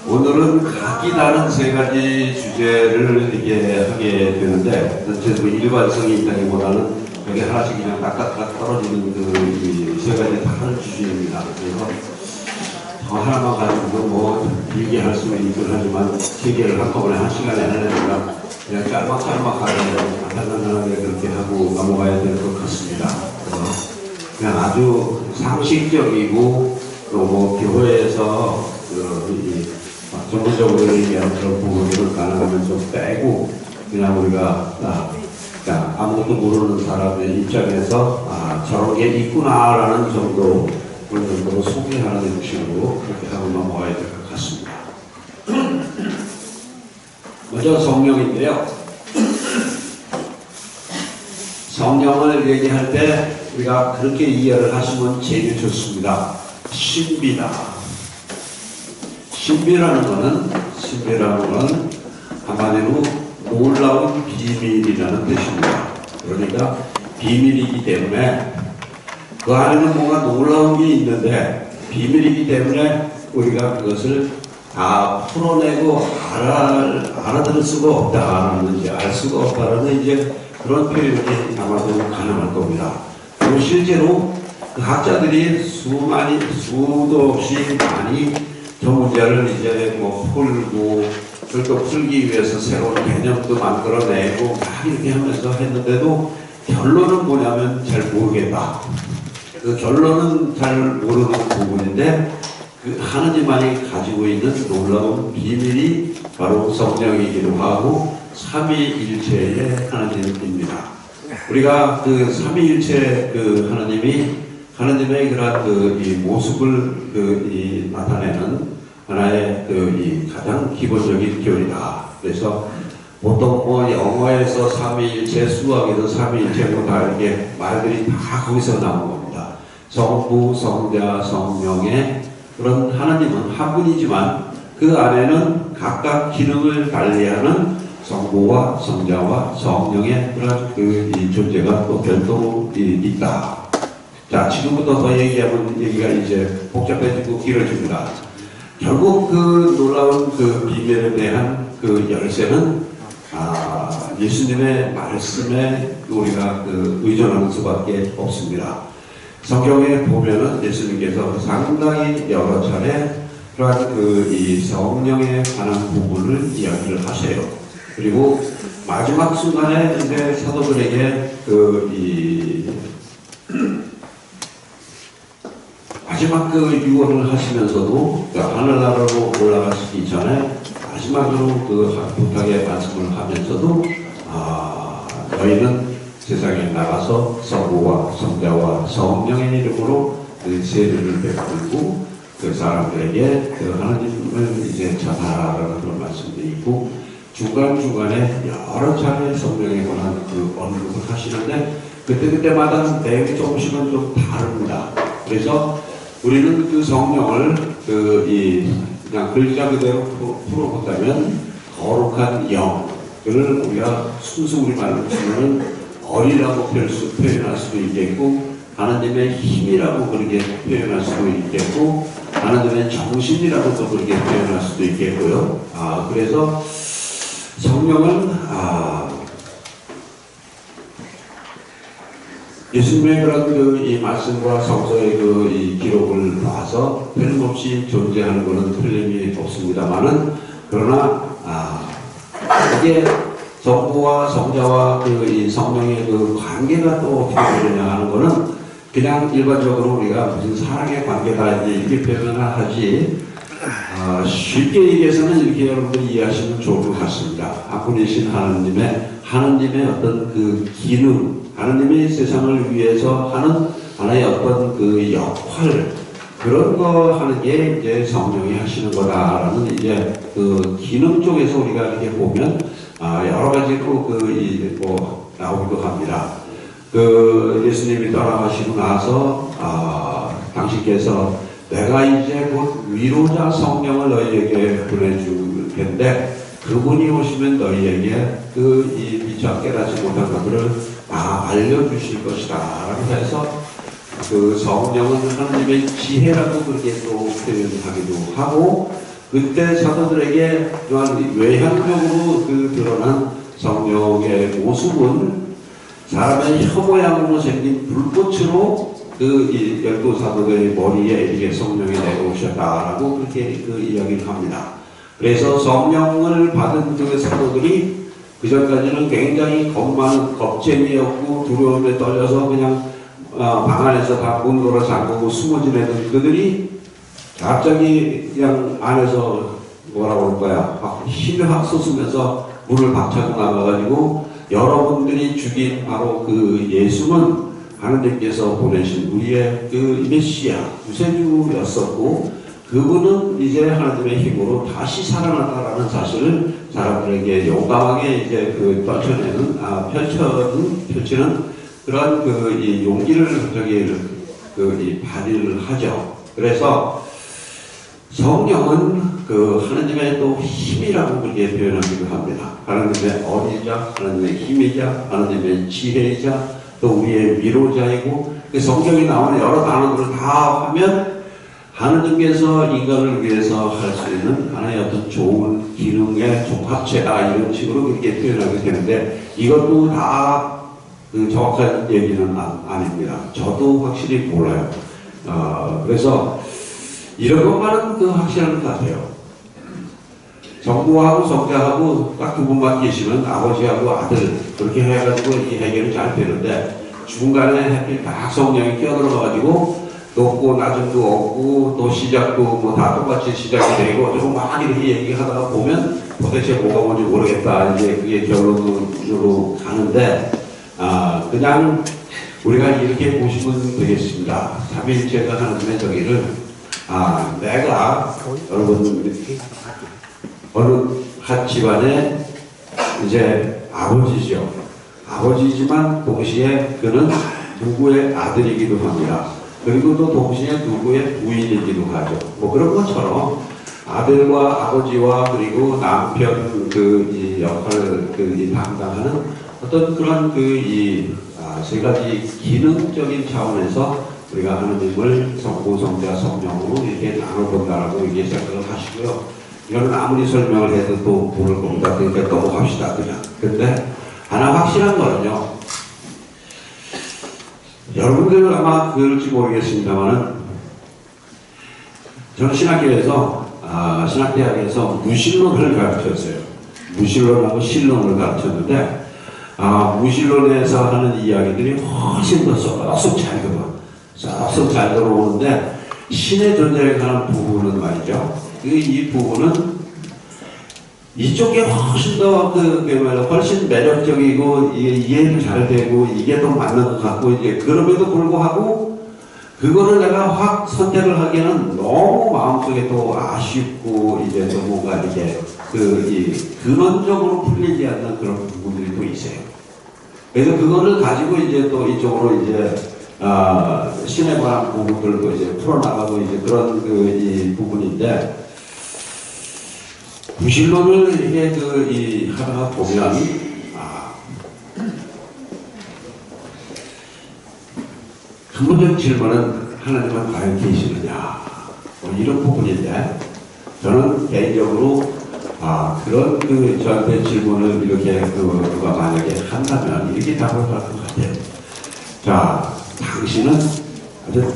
오늘은 각기 다른 세 가지 주제를 이렇게 하게 되는데, 전체적으로 일관성이 있다기보다는 여기 하나씩 그냥 딱딱딱 떨어지는 그 세 가지 다른 주제입니다. 그래서 저 하나만 가지고도 뭐 길게 할 수는 있긴 하지만 세 개를 한꺼번에 한 시간에 하려니까 그냥 짤막짤막하게 간단하게 그렇게 하고 넘어가야 될 것 같습니다. 그래서 그냥 아주 상식적이고 또 뭐 교회에서 전문적으로 얘기하는 그런 부분들을 가능하면 좀 빼고 그냥 우리가 아무것도 모르는 사람의 입장에서 저런 게 있구나라는 정도 그런 정도로 소개하는 형식으로 그렇게 하고 넘어가야 될 것 같습니다. 먼저 성령인데요. 성령을 얘기할 때 우리가 그렇게 이해를 하시면 제일 좋습니다. 신비다. 신비라는 것은 한마디로 놀라운 비밀이라는 뜻입니다. 그러니까 비밀이기 때문에 그 안에는 뭔가 놀라운 게 있는데 비밀이기 때문에 우리가 그것을 다 풀어내고 알아들을 수가 없다라는 이제 알 수가 없다라는 이제 그런 표현이 아마도 가능할 겁니다. 그리고 실제로 그 학자들이 수도 없이 많이 저 문제를 이제 뭐 풀고 그걸 풀기 위해서 새로운 개념도 만들어내고 막 이렇게 하면서 했는데도 결론은 뭐냐면 잘 모르겠다. 그 결론은 잘 모르는 부분인데 그 하느님만이 가지고 있는 놀라운 비밀이 바로 성령이기도 하고 삼위일체의 하나님입니다. 우리가 그 삼위일체 그 하나님의 그런 이 모습을 나타내는 하나의 이 가장 기본적인 교리다. 그래서 보통 뭐 영어에서 삼위일체, 수학에서 삼위일체 뭐 다 이렇게 말들이 다 거기서 나온 겁니다. 성부, 성자, 성령의 그런 하나님은 한 분이지만 그 안에는 각각 기능을 달리하는 성부와 성자와 성령의 그런 이 존재가 또 별도로 있다. 자, 지금부터 더 얘기하면 얘기가 이제 복잡해지고 길어집니다. 결국 그 놀라운 그 비밀에 대한 그 열쇠는 예수님의 말씀에 우리가 의존하는 수밖에 없습니다. 성경에 보면은 예수님께서 상당히 여러 차례 그러한 이 성령에 관한 부분을 이야기를 하세요. 그리고 마지막 순간에 이제 사도들에게 마지막 유언을 하시면서도 하늘나라로 올라가시기 전에 마지막으로 부탁의 말씀을 하면서도 너희는 세상에 나가서 성부와 성자와 성령의 이름으로 그 세례를 베풀고 그 사람들에게 하나님을 이제 전하라는 그런 말씀도 있고 중간중간에 여러 차례 성령에 관한 언급을 하시는데 그때마다 내용이 조금씩은 좀 다릅니다. 그래서 우리는 그 성령을 그냥 글자 그대로 풀어본다면 거룩한 영을 우리가 순수 우리말로 쓰면 어리라고 표현할 수도 있겠고 하나님의 힘이라고 그렇게 표현할 수도 있겠고 하나님의 정신이라고 또 그렇게 표현할 수도 있겠고요. 그래서 성령은 예수님의 그런 이 말씀과 성서의 이 기록을 봐서 틀림없이 존재하는 것은 틀림이 없습니다만은 그러나 이게 성부와 성자와 이 성령의 관계가 또 어떻게 되느냐 하는 것은 그냥 일반적으로 우리가 무슨 사랑의 관계다 이렇게 표현을 하지 쉽게 얘기해서는 이렇게 여러분들이 이해하시면 좋을 것 같습니다. 한 분이신 하나님의 어떤 기능, 하나님이 세상을 위해서 하는 하나의 어떤 역할 그런 거 하는 게 이제 성령이 하시는 거다라는 이제 기능 쪽에서 우리가 이렇게 보면 여러 가지로 나오기도 합니다. 예수님이 떠나가시고 나서 당신께서 내가 이제 곧 위로자 성령을 너희에게 보내줄 텐데 그분이 오시면 너희에게 이 미처 깨닫지 못한 것들을 알려주실 것이다 라고 해서 성령은 하나님의 지혜라고 그렇게 또 표현하기도 하고 그때 사도들에게 외향적으로 그 드러난 성령의 모습은 사람의 혀 모양으로 생긴 불꽃으로 그 열두 사도들의 머리에 이렇게 성령이 내려오셨다라고 그렇게 그 이야기를 합니다. 그래서 성령을 받은 그 사도들이 그 전까지는 굉장히 겁쟁이였고 두려움에 떨려서 그냥 방 안에서 다 문으로 잠그고 숨어 지내던 그들이 갑자기 그냥 안에서 뭐라고 할 거야 힘이 확 솟으면서 문을 박차고 나가가지고 여러분들이 죽인 바로 그 예수는 하나님께서 보내신 우리의 그 메시아 구세주였었고 그분은 이제 하나님의 힘으로 다시 살아났다라는 사실을 사람들에게 용감하게 이제 그 펼치는 그런 그 이 용기를 이 발휘를 하죠. 그래서 성령은 그 하나님의 또 힘이라고 그렇게 표현하기도 합니다. 하나님의 어리자, 하나님의 힘이자, 하나님의 지혜이자, 또 우리의 위로자이고, 그 성경에 나오는 여러 단어들을 다 하면 하나님께서 인간을 위해서 할 수 있는 하나의 어떤 좋은 기능의 종합체다 이런 식으로 그렇게 표현하게 되는데 이것도 다 그 정확한 얘기는 아닙니다. 저도 확실히 몰라요. 그래서 이런 것만은 그 확실한 것 같아요. 정부하고 성자하고 딱 두 분만 계시면 아버지하고 아들 그렇게 해가지고 이 해결이 잘 되는데 중간에 딱 성령이 끼어들어가지고 높고 낮음도 없고 또 시작도 뭐 다 똑같이 시작이 되고 조금 막 이렇게 얘기하다가 보면 도대체 뭐가 뭔지 모르겠다 이제 그게 결론으로 가는데 그냥 우리가 이렇게 보시면 되겠습니다. 삼위일체가 하나님의 저기를 내가 여러분 어느 한 집안의 이제 아버지죠. 아버지지만 동시에 그는 누구의 아들이기도 합니다. 그리고 또 동시에 누구의 부인이기도 하죠. 뭐 그런 것처럼 아들과 아버지와 그리고 남편 이 역할을 이 담당하는 어떤 그런 세 가지 기능적인 차원에서 우리가 하나님을 성부, 성자, 성령으로 이렇게 나눠본다라고 이렇게 생각을 하시고요. 이거는 아무리 설명을 해도 또 모를 겁니다. 그러니까 넘어갑시다 그냥. 근데 하나 확실한 거는요. 여러분들 아마 그럴지 모르겠습니다만은 저는 신학교에서 신학대학에서 무신론을 가르쳤어요. 무신론하고 신론을 가르쳤는데 무신론에서 하는 이야기들이 훨씬 더 쏙쏙 잘 들어오는데 신의 존재에 관한 부분은 말이죠. 이 부분은 이쪽에 훨씬 더 훨씬 매력적이고 이해도 잘 되고 이게 더 맞는 것 같고 이제 그럼에도 불구하고 그거를 내가 확 선택을 하기에는 너무 마음속에 또 아쉽고 이제 또 뭔가 이렇게 근원적으로 풀리지 않는 그런 부분들이 또 있어요. 그래서 그거를 가지고 이제 또 이쪽으로 이제 신에 관한 부분들도 이제 풀어나가고 이제 그런 이 부분인데. 무신론을 이게 하다가 보면 근본적인 질문은 하나님은 과연 계시느냐 이런 부분인데 저는 개인적으로 그런 저한테 질문을 이렇게 누가 만약에 한다면 이렇게 답을 할 것 같아요. 자, 당신은 아주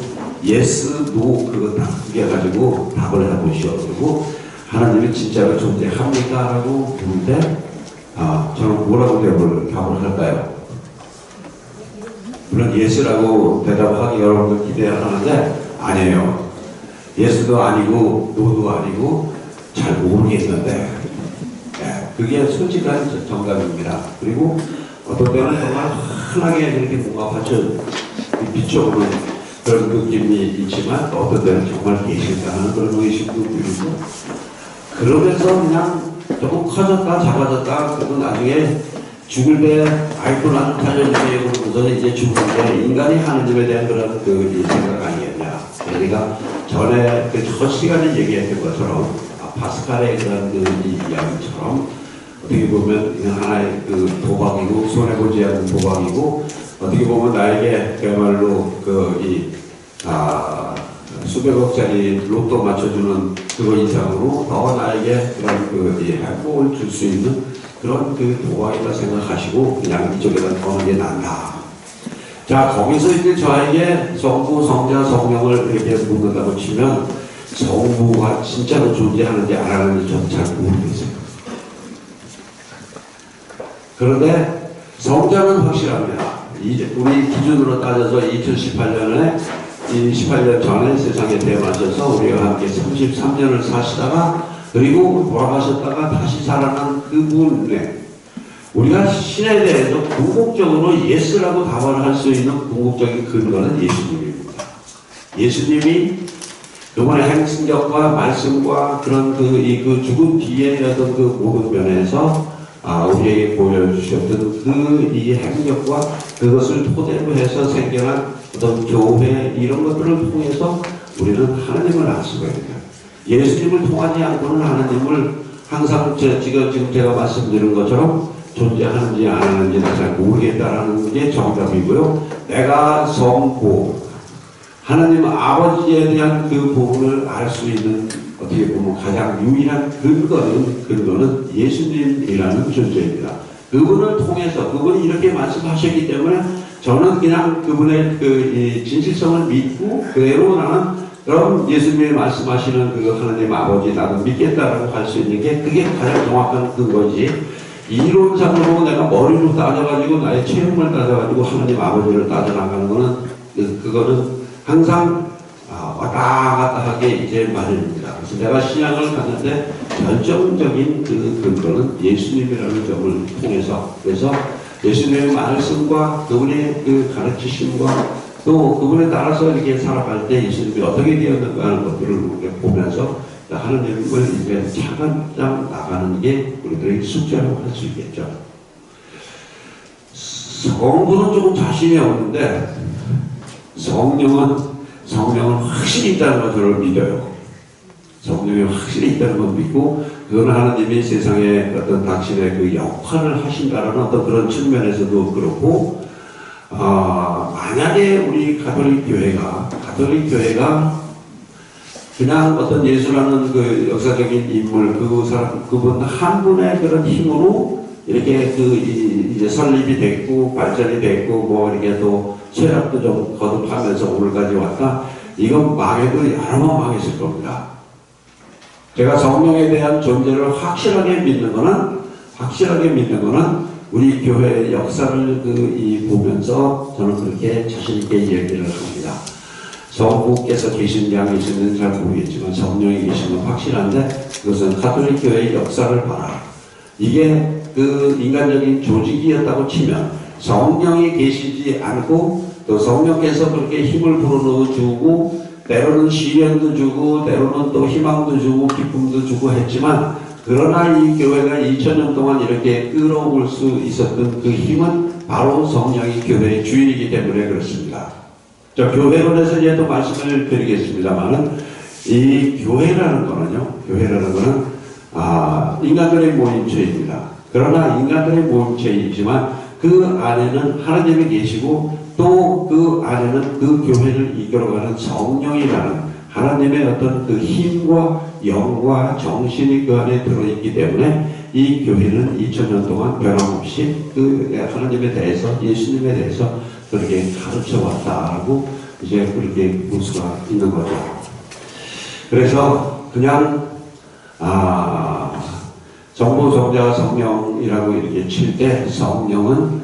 yes, no 그거 딱 두개 가지고 답을 해보시오. 그리고 하나님이 진짜로 존재합니까? 라고 묻는데 저는 뭐라고 답을 할까요? 물론 예스라고 대답하기 여러분들 기대하는데 아니에요. 예스도 아니고 노도 아니고 잘 모르겠는데 그게 솔직한 정답입니다. 그리고 어떤 때는 정말 환하게 이렇게 뭔가 비춰오는 그런 느낌이 있지만 어떤 때는 정말 계실까 하는 그런 의심도 들고 그러면서 그냥 조금 커졌다 작아졌다 그리고 나중에 죽을 때 아이고 나는 살려주세요 그러고서 이제 죽는데 인간이 하나님에 대한 그런 생각 아니겠냐. 우리가 전에 첫 시간에 얘기했던 것처럼 파스칼의 그런 이야기처럼 어떻게 보면 하나의 도박이고 손해보지 않는 도박이고 어떻게 보면 나에게 그야말로 수백억짜리 로또 맞춰주는 그거 이상으로 더 나에게 그런 행복을 줄 수 있는 그런 도화이라 생각하시고 그냥 이쪽에다 거는 게 낫다. 자, 거기서 이제 저에게 성부, 성자, 성령을 이렇게 묻는다고 치면 성부가 진짜로 존재하는지 안 하는지 저는 잘 모르겠어요. 그런데 성자는 확실합니다. 이제 우리 기준으로 따져서 2018년에 18년 전에 세상에 태어나셔서 우리가 함께 33년을 사시다가 그리고 돌아가셨다가 다시 살아난 그분에 우리가 신에 대해서 궁극적으로 예스라고 답을 할 수 있는 궁극적인 근거는 예수님입니다. 예수님이 그분의 행승력과 말씀과 그런 그 죽은 뒤에 어떤 그 모든 면에서 우리에게 보여주셨던 이 행력과 그것을 토대로 해서 생겨난 어떤 교회 이런 것들을 통해서 우리는 하나님을 알 수가 있어요. 예수님을 통하지 않고는 하나님을 항상 지금 제가 말씀드린 것처럼 존재하는지 안 하는지는 잘 모르겠다라는 게 정답이고요. 내가 성부 하나님 아버지에 대한 그 부분을 알 수 있는 어떻게 보면 가장 유일한 근거는 예수님이라는 존재입니다. 그분을 통해서 그분이 이렇게 말씀하셨기 때문에 저는 그냥 그분의 이 진실성을 믿고 그대로 나는 그럼 예수님이 말씀하시는 그 하나님 아버지 나도 믿겠다라고 할 수 있는 게 그게 가장 정확한 근거지. 이론상으로 내가 머리로 따져가지고 나의 체험을 따져가지고 하나님 아버지를 따져나가는 거는 그거는 항상 왔다 갔다 하게 이제 마련입니다. 그래서 내가 신앙을 갖는데 결정적인 그 근거는 예수님이라는 점을 통해서 그래서 예수님의 말씀과 그분의 그 가르치심과 또 그분에 따라서 이렇게 살아갈 때 예수님이 어떻게 되었는가 하는 것들을 보면서 하나님을 이제 차근차근 나가는 게 우리들의 숙제라고 할 수 있겠죠. 성부는 조금 자신이 없는데 성령은 확실히 있다는 걸 저를 믿어요. 성령이 확실히 있다는 걸 믿고 그건 하나님이 세상에 어떤 당신의 그 역할을 하신다는 어떤 그런 측면에서도 그렇고 만약에 우리 가톨릭 교회가 그냥 어떤 예수라는 그 역사적인 인물, 그분 한 분의 그런 힘으로 이렇게 이제 설립이 됐고, 발전이 됐고, 뭐 이렇게 또 쇠락도 좀 거듭하면서 오늘까지 왔다. 이건 망해도 여러 번 망했을 겁니다. 제가 성령에 대한 존재를 확실하게 믿는 거는 우리 교회의 역사를 보면서 저는 그렇게 자신있게 얘기를 합니다. 성부께서 계신지 안 계신지는 잘 모르겠지만 성령이 계신 건 확실한데 그것은 가톨릭 교회의 역사를 봐라. 이게 그 인간적인 조직이었다고 치면 성령이 계시지 않고 또 성령께서 그렇게 힘을 불어넣어주고 때로는 시련도 주고 때로는 또 희망도 주고 기쁨도 주고 했지만 그러나 이 교회가 2000년 동안 이렇게 끌어올 수 있었던 그 힘은 바로 성령이 교회의 주인이기 때문에 그렇습니다. 자, 교회론에서 이제 또 말씀을 드리겠습니다만은 이 교회라는 거는 인간들의 모임체입니다. 그러나 인간들의 모임체이지만 그 안에는 하나님이 계시고 또 그 안에는 그 교회를 이끌어가는 성령이라는 하나님의 어떤 그 힘과 영과 정신이 그 안에 들어있기 때문에 이 교회는 2000년 동안 변함없이 그 하나님에 대해서 예수님에 대해서 그렇게 가르쳐 왔다라고 이제 그렇게 볼 수가 있는 거죠. 그래서 그냥 성부, 성자, 성령이라고 이렇게 칠 때 성령은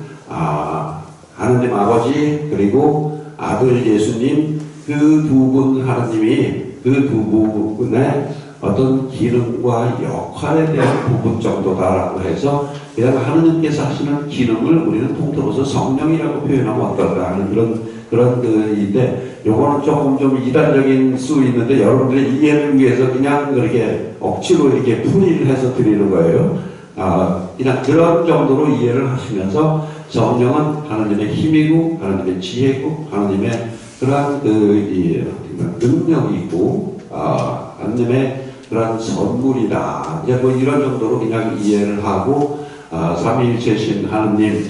하나님 아버지 그리고 아들 예수님 그 두 분 하나님이 그 두 분의 어떤 기능과 역할에 대한 부분 정도다라고 해서 그냥 하나님께서 하시는 기능을 우리는 통틀어서 성령이라고 표현하면 어떨까 하는 그런 인데 요거는 조금 좀 이단적인 수 있는데 여러분들의 이해를 위해서 그냥 그렇게 억지로 이렇게 풀이를 해서 드리는 거예요. 그냥 그런 정도로 이해를 하시면서 성령은 하나님의 힘이고 하나님의 지혜고 하나님의 그러한 능력이고 하나님의 그러한 선물이다. 이제 뭐 이런 정도로 그냥 이해를 하고 삼위일체신 하나님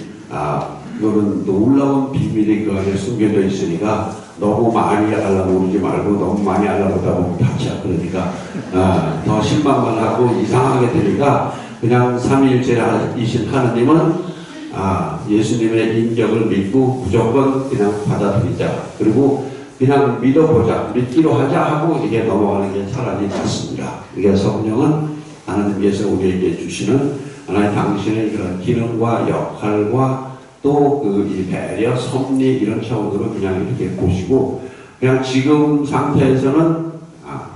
이거는 놀라운 비밀이 그 안에 숨겨져 있으니까 너무 많이 알아보지 말고 너무 많이 알아보다 보면 다쳐. 그러니까 더 실망만 하고 이상하게 되니까 그냥 삼위일체이신 하나님은 예수님의 인격을 믿고 무조건 그냥 받아들이자. 그리고 그냥 믿어보자. 믿기로 하자 하고 이게 넘어가는 게 차라리 낫습니다. 이게 성령은 하나님께서 우리에게 주시는 하나님 당신의 그런 기능과 역할과 또 이 배려, 섭리 이런 차원으로 그냥 이렇게 보시고 그냥 지금 상태에서는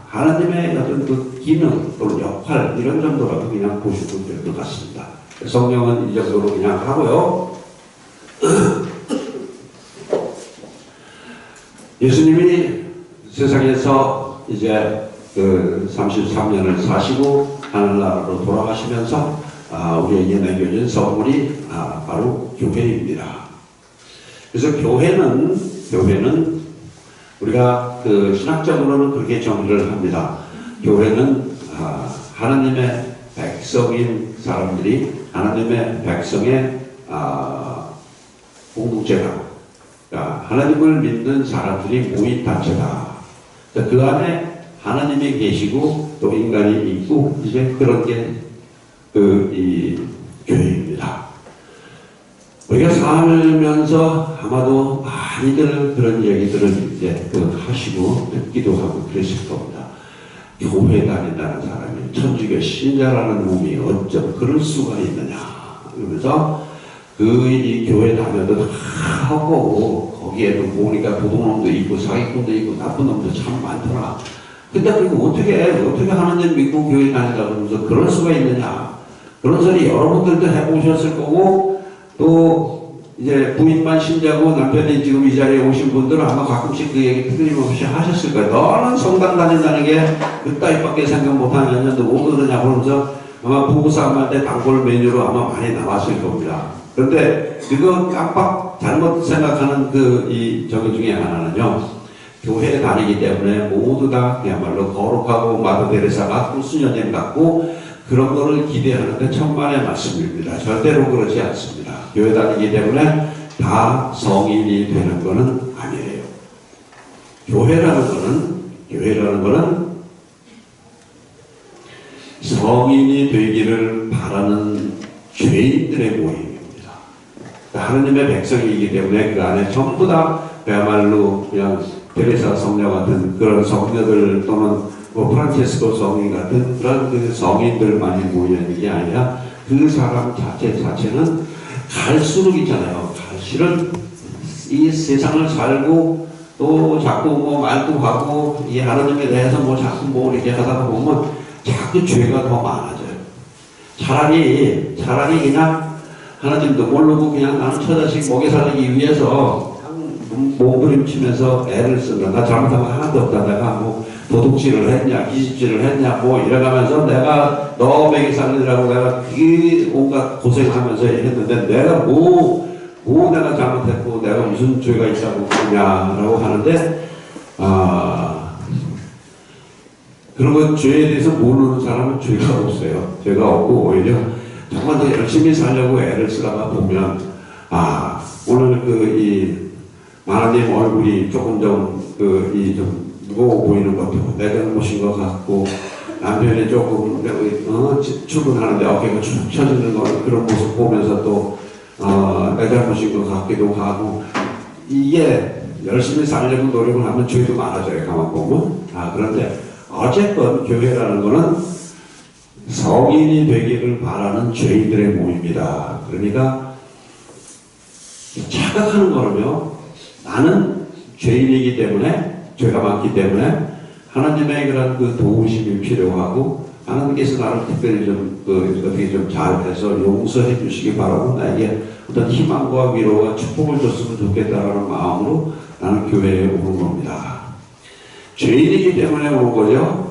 하나님의 어떤 그 기능 또는 역할 이런 정도라도 그냥 보시면 될 것 같습니다. 성령은 이 정도로 그냥 하고요. 예수님이 세상에서 이제 그 33년을 사시고 하늘나라로 돌아가시면서 우리에게 남겨진 선물이 바로 교회입니다. 그래서 교회는 우리가 그 신학적으로는 그렇게 정의를 합니다. 교회는 하나님의 백성인 사람들이 하나님의 백성의 공동체다. 하나님을 믿는 사람들이 모인 단체다. 그 안에 하나님이 계시고 또 인간이 있고 이제 그런 게 이 교회입니다. 우리가 살면서 아마도 많이들 그런 얘기들을 이제 하시고 듣기도 하고 그러실 겁니다. 교회 다닌다는 사람이 천주교 신자라는 몸이 어쩜 그럴 수가 있느냐. 그러면서 이 교회 다녀도 하고 거기에도 보니까 도둑놈도 있고 사기꾼도 있고 나쁜 놈도 참 많더라. 근데 그리고 어떻게 하나님 믿고 교회 다닌다 그러면서 그럴 수가 있느냐. 그런 소리 여러분들도 해보셨을 거고 또 이제 부인만 신자고 남편이 지금 이 자리에 오신 분들은 아마 가끔씩 그 얘기 틀림없이 하셨을 거예요. 너는 성당 다닌다는 게 그따위밖에 생각 못하냐, 너 뭐 그러냐 그러면서 아마 부부싸움 할 때 단골 메뉴로 아마 많이 나왔을 겁니다. 그런데 그거 깜빡 잘못 생각하는 이 저기 중에 하나는요, 교회 다니기 때문에 모두 다 그야말로 거룩하고 마더 데레사 같고 수녀님 같고 그런 거를 기대하는데 천만의 말씀입니다. 절대로 그렇지 않습니다. 교회 다니기 때문에 다 성인이 되는 거는 아니에요. 교회라는 거는 성인이 되기를 바라는 죄인들의 모임입니다. 하나님의 백성이기 때문에 그 안에 전부 다 그야말로 그냥 데레사 성녀 같은 그런 성녀들 또는 프란체스코 성인 같은 그런 그 성인들만이 모여있는 게 아니라 그 사람 자체는 갈수록 있잖아요. 실은 이 세상을 살고 또 자꾸 뭐 말도 하고 이 하나님에 대해서 뭐 자꾸 뭐 이렇게 하다가 보면 자꾸 죄가 더 많아져요. 차라리 그냥 하나님도 모르고 그냥 나는 처자식 먹여 살리기 위해서 몸부림치면서 애를 쓴다. 나 잘못한 거 하나도 없다. 내가 뭐 도둑질을 했냐, 기집질을 했냐, 뭐 이래가면서 내가 너 먹여 살리느라고 내가 그 온갖 고생하면서 했는데 내가 뭐 내가 잘못했고 내가 무슨 죄가 있다고 그러냐라고 하는데 그런 건 죄에 대해서 모르는 사람은 죄가 없어요. 죄가 없고 오히려 정말 더 열심히 살려고 애를 쓰다가 보면 오늘 이 하나님 얼굴이 조금 좀 무거워 보이는 것도 내 잘못인 것 같고 남편이 조금 출근하는데 어깨가 축 처지는 거 그런 모습 보면서 또 내 잘못인 것 같기도 하고 이게 열심히 살려고 노력을 하면 죄도 많아져요. 가만 보면 그런데 어쨌건 교회라는 거는 성인이 되기를 바라는 죄인들의 모임이다. 그러니까 착각하는 거는요, 나는 죄인이기 때문에 죄가 많기 때문에 하나님의 그런 그 도우심이 필요하고 하나님께서 나를 특별히 어떻게 좀 잘해서 용서해 주시기 바라고 나에게 어떤 희망과 위로와 축복을 줬으면 좋겠다라는 마음으로 나는 교회에 오는 겁니다. 죄인이기 때문에 오는 거죠.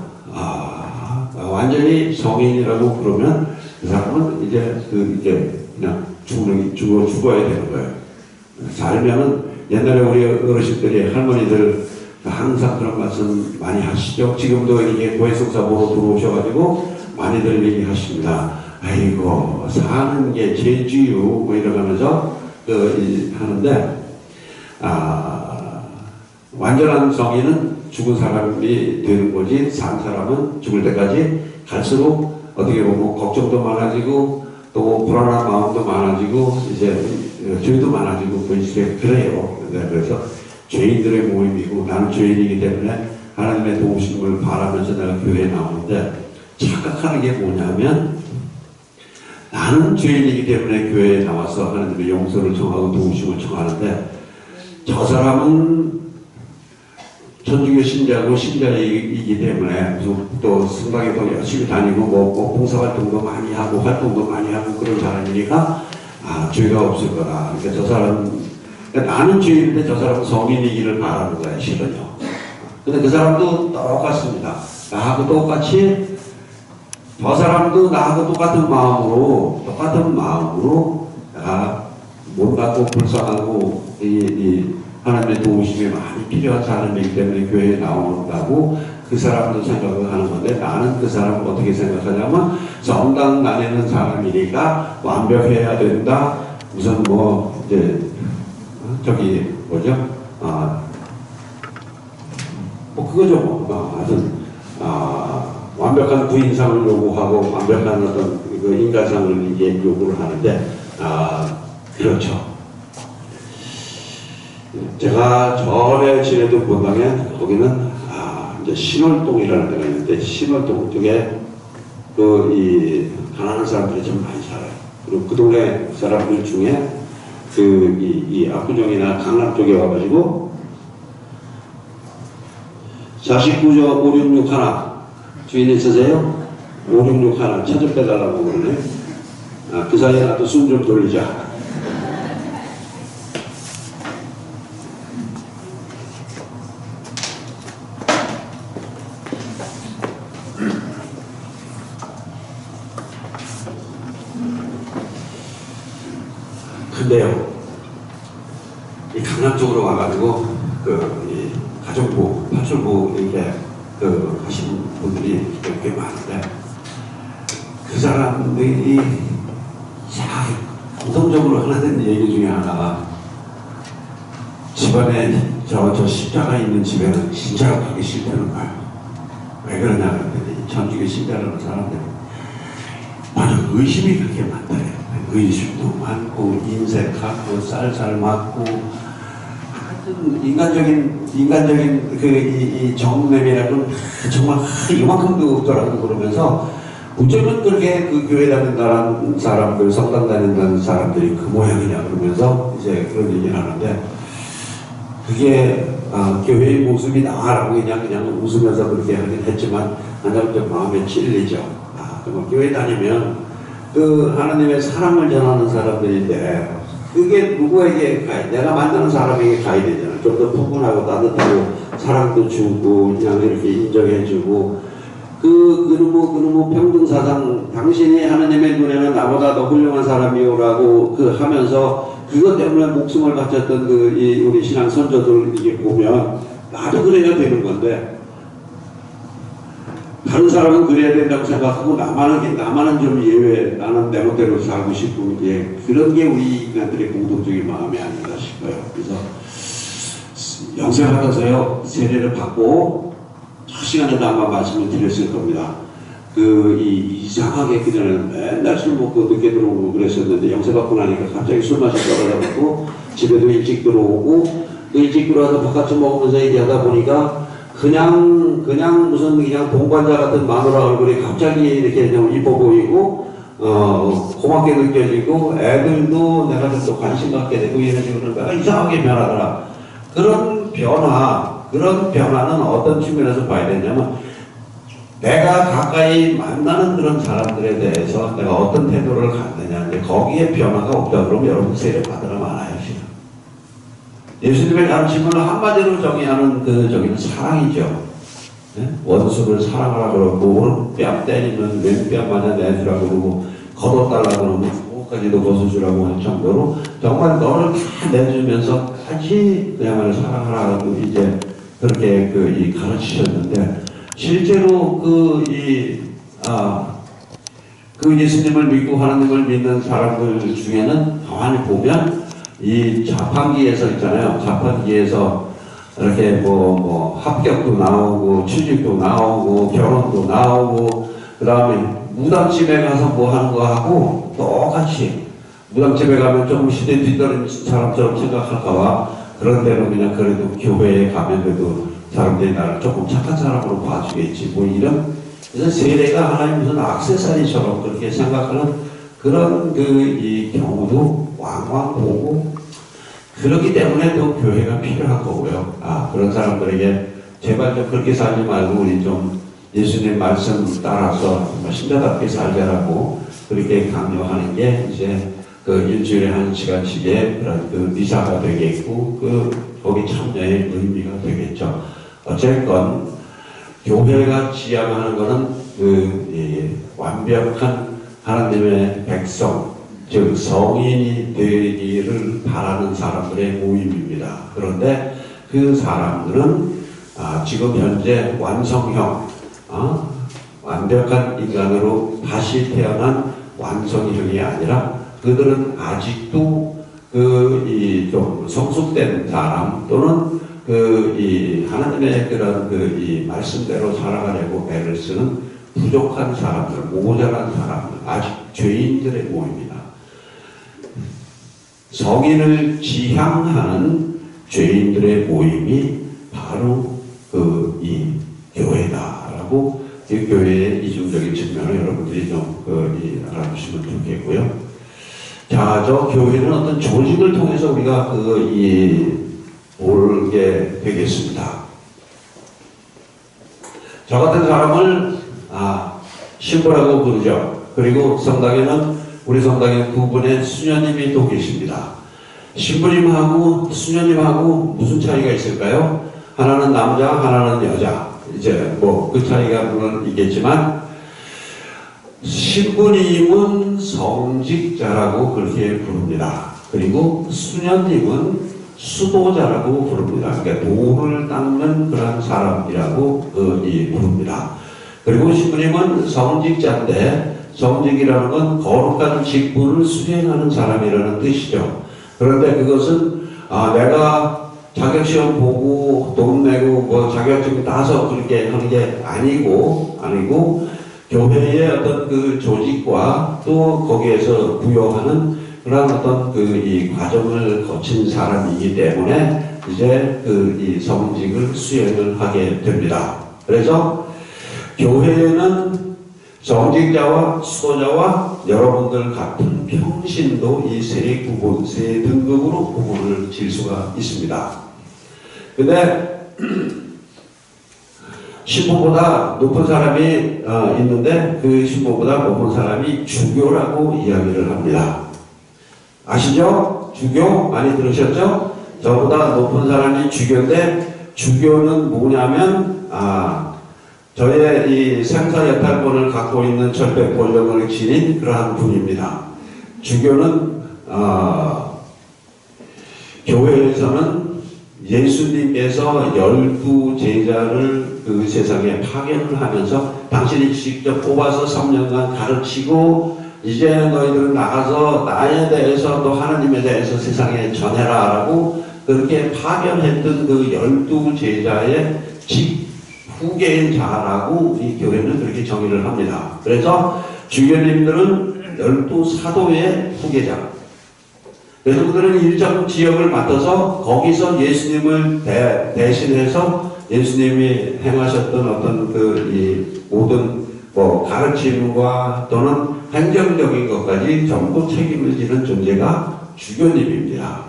완전히 성인이라고 그러면 그 사람은 이제 그냥 죽어야 되는 거예요. 살면은 옛날에 우리 어르신들이 할머니들 항상 그런 말씀 많이 하시죠. 지금도 이게 고해성사 보러 들어오셔가지고 많이들 얘기하십니다. 아이고 사는 게 죄지요 뭐 이러면서 하는데 완전한 정의는 죽은 사람이 되는 거지, 산 사람은 죽을 때까지 갈수록 어떻게 보면 걱정도 많아지고 또 불안한 마음도 많아지고 이제 죄도 많아지고 그래요. 그래서 죄인들의 모임이고 나는 죄인이기 때문에 하나님의 도우심을 바라면서 내가 교회에 나오는데, 착각하는 게 뭐냐면 나는 죄인이기 때문에 교회에 나와서 하나님의 용서를 청하고 도우심을 청하는데, 저 사람은 천주교 신자고 신자이기 때문에 무슨 또 성당에도 열심히 다니고 뭐 봉사활동도 많이 하고 활동도 많이 하고 그런 사람이니까 죄가 없을 거다. 그러니까 저 사람, 그러니까 나는 죄인인데 저 사람은 성인이기를 바라는 거야, 실은요. 근데 그 사람도 똑같습니다. 나하고 똑같이, 저 사람도 나하고 똑같은 마음으로 내가 못났고 불쌍하고 하나님의 도우심이 많이 필요한 사람이기 때문에 교회에 나온다고 그 사람도 생각을 하는 건데, 나는 그 사람을 어떻게 생각하냐면 정당 다니는 사람이니까 완벽해야 된다. 우선 뭐 이제 저기 뭐죠? 뭐 그거죠 뭐. 하여튼 완벽한 부인상을 요구하고 완벽한 어떤 그 인간상을 이제 요구를 하는데, 그렇죠. 제가 전에 지내던 본당에 거기는 이제 신월동이라는 데가 있는데, 신월동 쪽에 이 가난한 사람들이 좀 많이 살아요. 그리고 그 동네 사람들 중에 이 압구정이나 강남 쪽에 와가지고 49조 566 하나 주인 있으세요? 566 하나 찾아 빼달라고 그러네. 그 사이에 나도 숨 좀 돌리자. 근데요, 이 강남 쪽으로 와가지고 이 가정부, 파출부 이렇게 하시는 분들이 꽤 많은데, 그 사람들이 공통적으로 하는 얘기 중에 하나가, 집안에 저 십자가 있는 집에는 진짜로 가기 싫다는 거예요. 왜 그러냐 그랬더니 천주교 신자라는 사람들이 아주 의심이 그렇게 많다요. 의심도 많고 인색하고 쌀쌀 맞고, 하여튼 인간적인 이 정냄이라는 정말 이만큼도 없더라고. 그러면서 어쩌면 그렇게 그 교회 다닌다는 사람들, 성당 다닌다는 사람들이 그 모양이냐 그러면서 이제 그런 얘기를 하는데, 그게 교회의 모습이다라고 그냥 웃으면서 그렇게 하긴 했지만, 나는 좀 마음에 찔리죠. 교회 다니면 그 하나님의 사랑을 전하는 사람들인데, 그게 누구에게 내가 만나는 사람에게 가야 되잖아요. 좀 더 푸근하고 따뜻하고 사랑도 주고 그냥 이렇게 인정해주고, 그놈의 평등사상, 당신이 하나님의 눈에는 나보다 더 훌륭한 사람이오라고 하면서 그것 때문에 목숨을 바쳤던 우리 신앙 선조들 이게 보면 나도 그래야 되는 건데, 다른 사람은 그래야 된다고 생각하고 나만은 좀 예외, 나는 내 멋대로 살고 싶고, 그런 게 우리 인간들의 공통적인 마음이 아닌가 싶어요. 그래서 영생하면서요, 세례를 받고 첫 시간에도 아마 말씀을 드렸을 겁니다. 이상하게 그전에는 맨날 술 먹고 늦게 들어오고 그랬었는데, 영생 받고 나니까 갑자기 술 마시 떨어져갖고 집에도 일찍 들어오고, 일찍 들어와서 바깥 좀 먹으면서 얘기하다 보니까 그냥 동반자 같은 마누라 얼굴이 갑자기 이렇게 좀 이뻐 보이고, 고맙게 느껴지고, 애들도 내가 좀 더 관심 갖게 되고, 이런 식으로 내가 이상하게 변하더라. 그런 변화는 어떤 측면에서 봐야 되냐면, 내가 가까이 만나는 그런 사람들에 대해서 내가 어떤 태도를 갖느냐인데, 거기에 변화가 없다 그러면 여러분 세례 받으러 많아요, 지금. 예수님의 가르침을 한마디로 정의하는 저기는 사랑이죠. 네? 원수를 사랑하라 그러고, 오른뺨 때리면 왼뺨 맞아 내주라고 그러고, 걷어달라고 그러면 그거까지도 벗어주라고 할 정도로 정말 너를 다 내주면서까지 그야말로 사랑하라고 이제 그렇게 가르치셨는데, 실제로 예수님을 믿고 하나님을 믿는 사람들 중에는 가만히 보면 이 자판기에서 있잖아요. 자판기에서 이렇게 뭐 합격도 나오고 취직도 나오고 결혼도 나오고 그 다음에 무당집에 가서 뭐 하는 거 하고 똑같이 무당집에 가면 좀 시대 뒤떨어진 사람처럼 생각할까봐 그런 데는 그냥 그래도 교회에 가면 그래도 사람들이 나를 조금 착한 사람으로 봐주겠지 뭐 이런 세례가 하나님 무슨 액세서리처럼 그렇게 생각하는 그런 이 경우도 왕왕 보고 그렇기 때문에 또 교회가 필요한 거고요. 그런 사람들에게 제발 좀 그렇게 살지 말고 우리 좀 예수님 말씀 따라서 신자답게 살자라고 그렇게 강요하는 게 이제 그 일주일에 한 시간씩의 그런 그 미사가 되겠고 거기 참여의 의미가 되겠죠. 어쨌건 교회가 지향하는 것은 완벽한 하나님의 백성, 즉 성인이 되기를 바라는 사람들의 모임입니다. 그런데 그 사람들은 지금 현재 완성형, 완벽한 인간으로 다시 태어난 완성형이 아니라 그들은 아직도 좀 성숙된 사람 또는 이 하나님의 그런 이 말씀대로 살아가려고 애를 쓰는 부족한 사람들, 모자란 사람들, 아직 죄인들의 모임이다. 성인을 지향하는 죄인들의 모임이 바로 이 교회다라고 이 교회의 이중적인 측면을 여러분들이 좀 알아주시면 좋겠고요. 자, 저 교회는 어떤 조직을 통해서 우리가 모르게 되겠습니다. 저 같은 사람을 신부라고 부르죠. 그리고 우리 성당에 두 분의 수녀님이 또 계십니다. 신부님하고 수녀님하고 무슨 차이가 있을까요? 하나는 남자, 하나는 여자. 이제 뭐 그 차이가 물론 있겠지만 신부님은 성직자라고 그렇게 부릅니다. 그리고 수녀님은 수도자라고 부릅니다. 그러니까 도를 닦는 그런 사람이라고 부릅니다. 그리고 신부님은 성직자인데 성직이라는 건 거룩한 직분을 수행하는 사람이라는 뜻이죠. 그런데 그것은 내가 자격시험 보고 돈 내고 뭐 자격증 따서 그렇게 하는 게 아니고 교회의 어떤 그 조직과 또 거기에서 부여하는 그런 어떤 이 과정을 거친 사람이기 때문에 이제 이 성직을 수행을 하게 됩니다. 그래서 교회는 성직자와 수도자와 여러분들 같은 평신도 이 세 등급으로 구분을 질 수가 있습니다. 근데 신부보다 높은 사람이 있는데 그 신부보다 높은 사람이 주교라고 이야기를 합니다. 아시죠? 주교 많이 들으셨죠? 저보다 높은 사람이 주교인데 주교는 뭐냐면 저의 이 생사여탈권을 갖고 있는 절대 권력을 지닌 그러한 분입니다. 주교는 교회에서는 예수님께서 12제자를 그 세상에 파견을 하면서 당신이 직접 뽑아서 3년간 가르치고 이제 너희들은 나가서 나에 대해서 또 하나님에 대해서 세상에 전해라 라고 그렇게 파견했던 그 12제자의 후계인 자라고 이 교회는 그렇게 정의를 합니다. 그래서 주교님들은 12사도의 후계자. 그래서 그들은 일정 지역을 맡아서 거기서 예수님을 대신해서 예수님이 행하셨던 어떤 이 모든 가르침과 또는 행정적인 것까지 전부 책임을 지는 존재가 주교님입니다.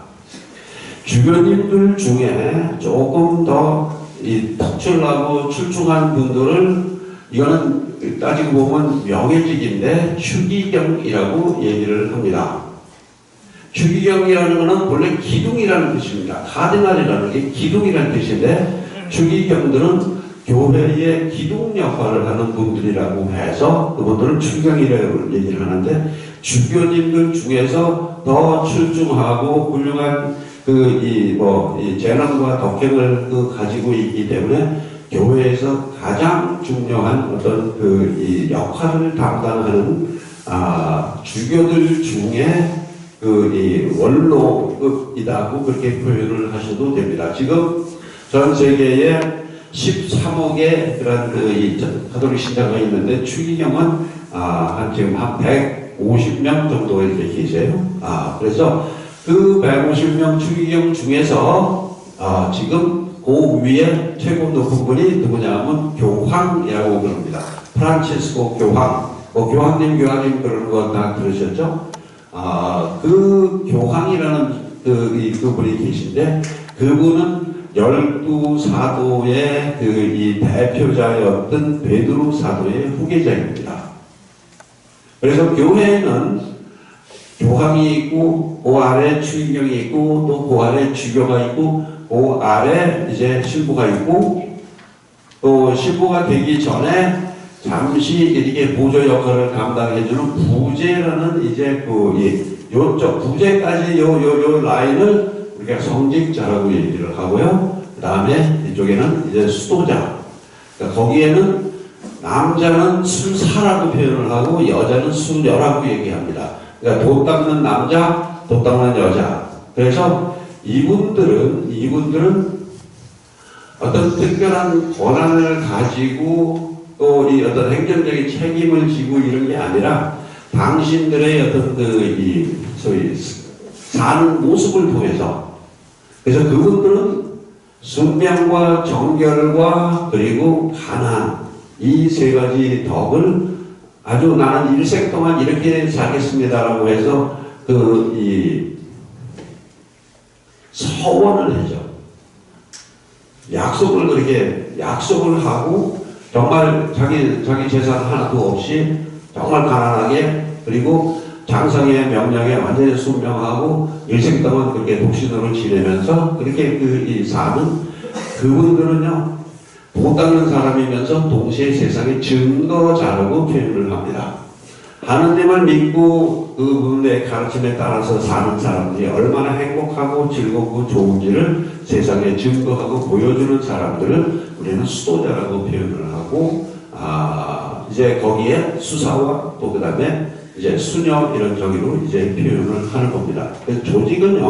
주교님들 중에 조금 더 특출나고 출중한 분들을 이거는 따지고 보면 명예직인데 추기경이라고 얘기를 합니다. 추기경이라는 것은 본래 기둥이라는 뜻입니다. 카디날이라는 게 기둥이라는 뜻인데 추기경들은 교회의 기둥 역할을 하는 분들이라고 해서 그분들은 추기경이라고 얘기를 하는데 주교님들 중에서 더 출중하고 훌륭한 이 재능과 덕행을 가지고 있기 때문에 교회에서 가장 중요한 어떤 이 역할을 담당하는 주교들 중에 이 원로급이라고 그렇게 표현을 하셔도 됩니다. 지금 전 세계에 13억의 그런 가톨릭 신자가 있는데 추기경은 지금 한 150명 정도 이렇게 계세요. 그래서 그 150명 추기경 중에서 지금 그 위에 최고 높은 분이 누구냐면 교황이라고 그럽니다. 프란치스코 교황. 교황님 그러는 거 다 들으셨죠? 그 교황이라는 그분이 계신데, 그분은 12사도의 이 대표자였던 베드로 사도의 후계자입니다. 그래서 교회에는 교황이 있고, 그 아래 추기경이 있고, 또 그 아래 주교가 있고, 그 아래 이제 신부가 있고, 또 신부가 되기 전에 잠시 이렇게 보조 역할을 감당해주는 부제라는 이제 요쪽 부제까지 요 라인을 우리가 성직자라고 얘기를 하고요. 그 다음에 이쪽에는 이제 수도자. 그러니까 거기에는 남자는 술사라고 표현을 하고 여자는 술녀라고 얘기합니다. 그러니까 도 닦는 남자, 도 닦는 여자. 그래서 이분들은 어떤 특별한 권한을 가지고 또 이 어떤 행정적인 책임을 지고 이런 게 아니라 당신들의 어떤 소위 사는 모습을 통해서, 그래서 그분들은 순명과 정결과 그리고 가난, 이 세 가지 덕을 아주 나는 일생 동안 이렇게 살겠습니다라고 해서 서원을 하죠. 약속을 하고 정말 자기 재산 하나도 없이 정말 가난하게, 그리고 장성의 명령에 완전히 순명하고 일생 동안 그렇게 독신으로 지내면서 그렇게 사는 그분들은요, 도 닦는 사람이면서 동시에 세상의 증거자라고 표현을 합니다. 하느님을 믿고 그분의 가르침에 따라서 사는 사람들이 얼마나 행복하고 즐겁고 좋은지를 세상에 증거하고 보여주는 사람들을 우리는 수도자라고 표현을 하고, 이제 거기에 수사와 또 그 다음에 이제 수녀 이런 저기로 이제 표현을 하는 겁니다. 그래서 조직은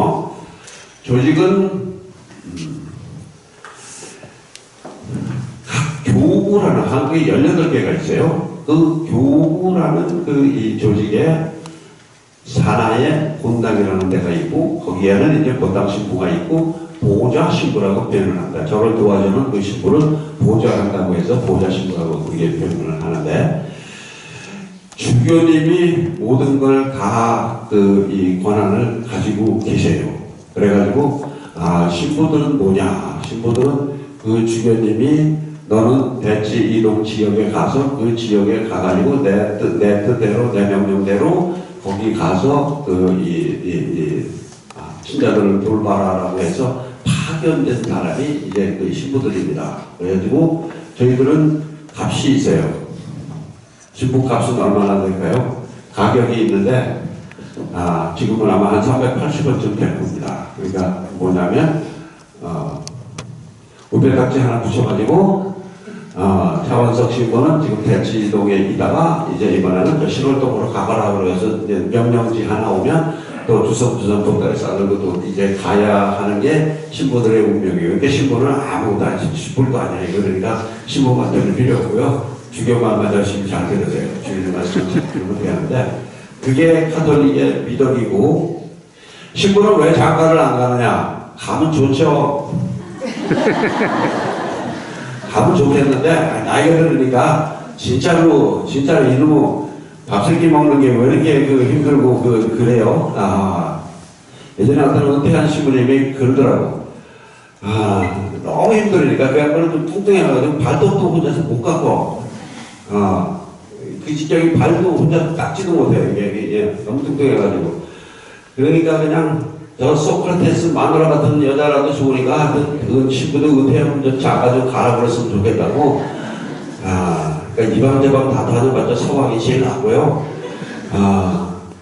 각 교구라는 한국에 18개가 있어요. 그 교구라는 이 조직에 산하에 본당이라는 데가 있고, 거기에는 이제 본당 신부가 있고 보좌 신부라고 표현을 합니다. 저를 도와주는 그 신부를 보좌한다고 해서 보좌 신부라고 그렇게 표현을 하는데, 주교님이 모든 걸 다 이 권한을 가지고 계세요. 그래가지고 신부들은 뭐냐? 신부들은 그 주교님이 너는 대치 이동 지역에 가서 그 지역에 가가지고 내 뜻대로 내 명령대로 거기 가서 신자들을 돌봐라라고 해서 파견된 사람이 이제 그 신부들입니다. 그래가지고 저희들은 값이 있어요. 신부 값은 얼마나 될까요? 가격이 있는데 지금은 아마 한 380원쯤 될 겁니다. 그러니까 뭐냐면 우편딱지 하나 붙여가지고 차원석 신부는 지금 대치동에 있다가 이제 이번에는 신월동으로 가봐라 그래서 이제 명령지 하나 오면 또 주섬주섬 보따리 싸들고 또 이제 가야 하는 게 신부들의 운명이에요. 그러니까 신부는 아무것도 아니지, 신부도 아니야. 그러니까 신부 만들 필요 없고요. 주교만 열심히 잘 들으세요. 주교님 말씀 잘 들으면 되는데, 그게 가톨릭의 미덕이고, 신부는 왜 장가를 안 가느냐? 가면 좋죠. 가면 좋겠는데 나이가 들으니까 진짜로 이놈의 밥새끼 먹는 게 왜 이렇게 힘들고 그래요. 예전에 어떤 은퇴한 신부님이 그러더라고. 너무 힘들으니까 그 양반은 좀 뚱뚱해가지고 발톱도 혼자서 못 깎고, 그 직장이 발도 혼자 깎지도 못해요. 이게 너무 뚱뚱해가지고. 그러니까 그냥 저 소크라테스 마누라 같은 여자라도 좋으니까 그 친구도 은퇴하면 좀 작아지고 가라 그랬으면 좋겠다고. 그러니까 이방저방 다 다녀봤자 서방이 제일 낫고요.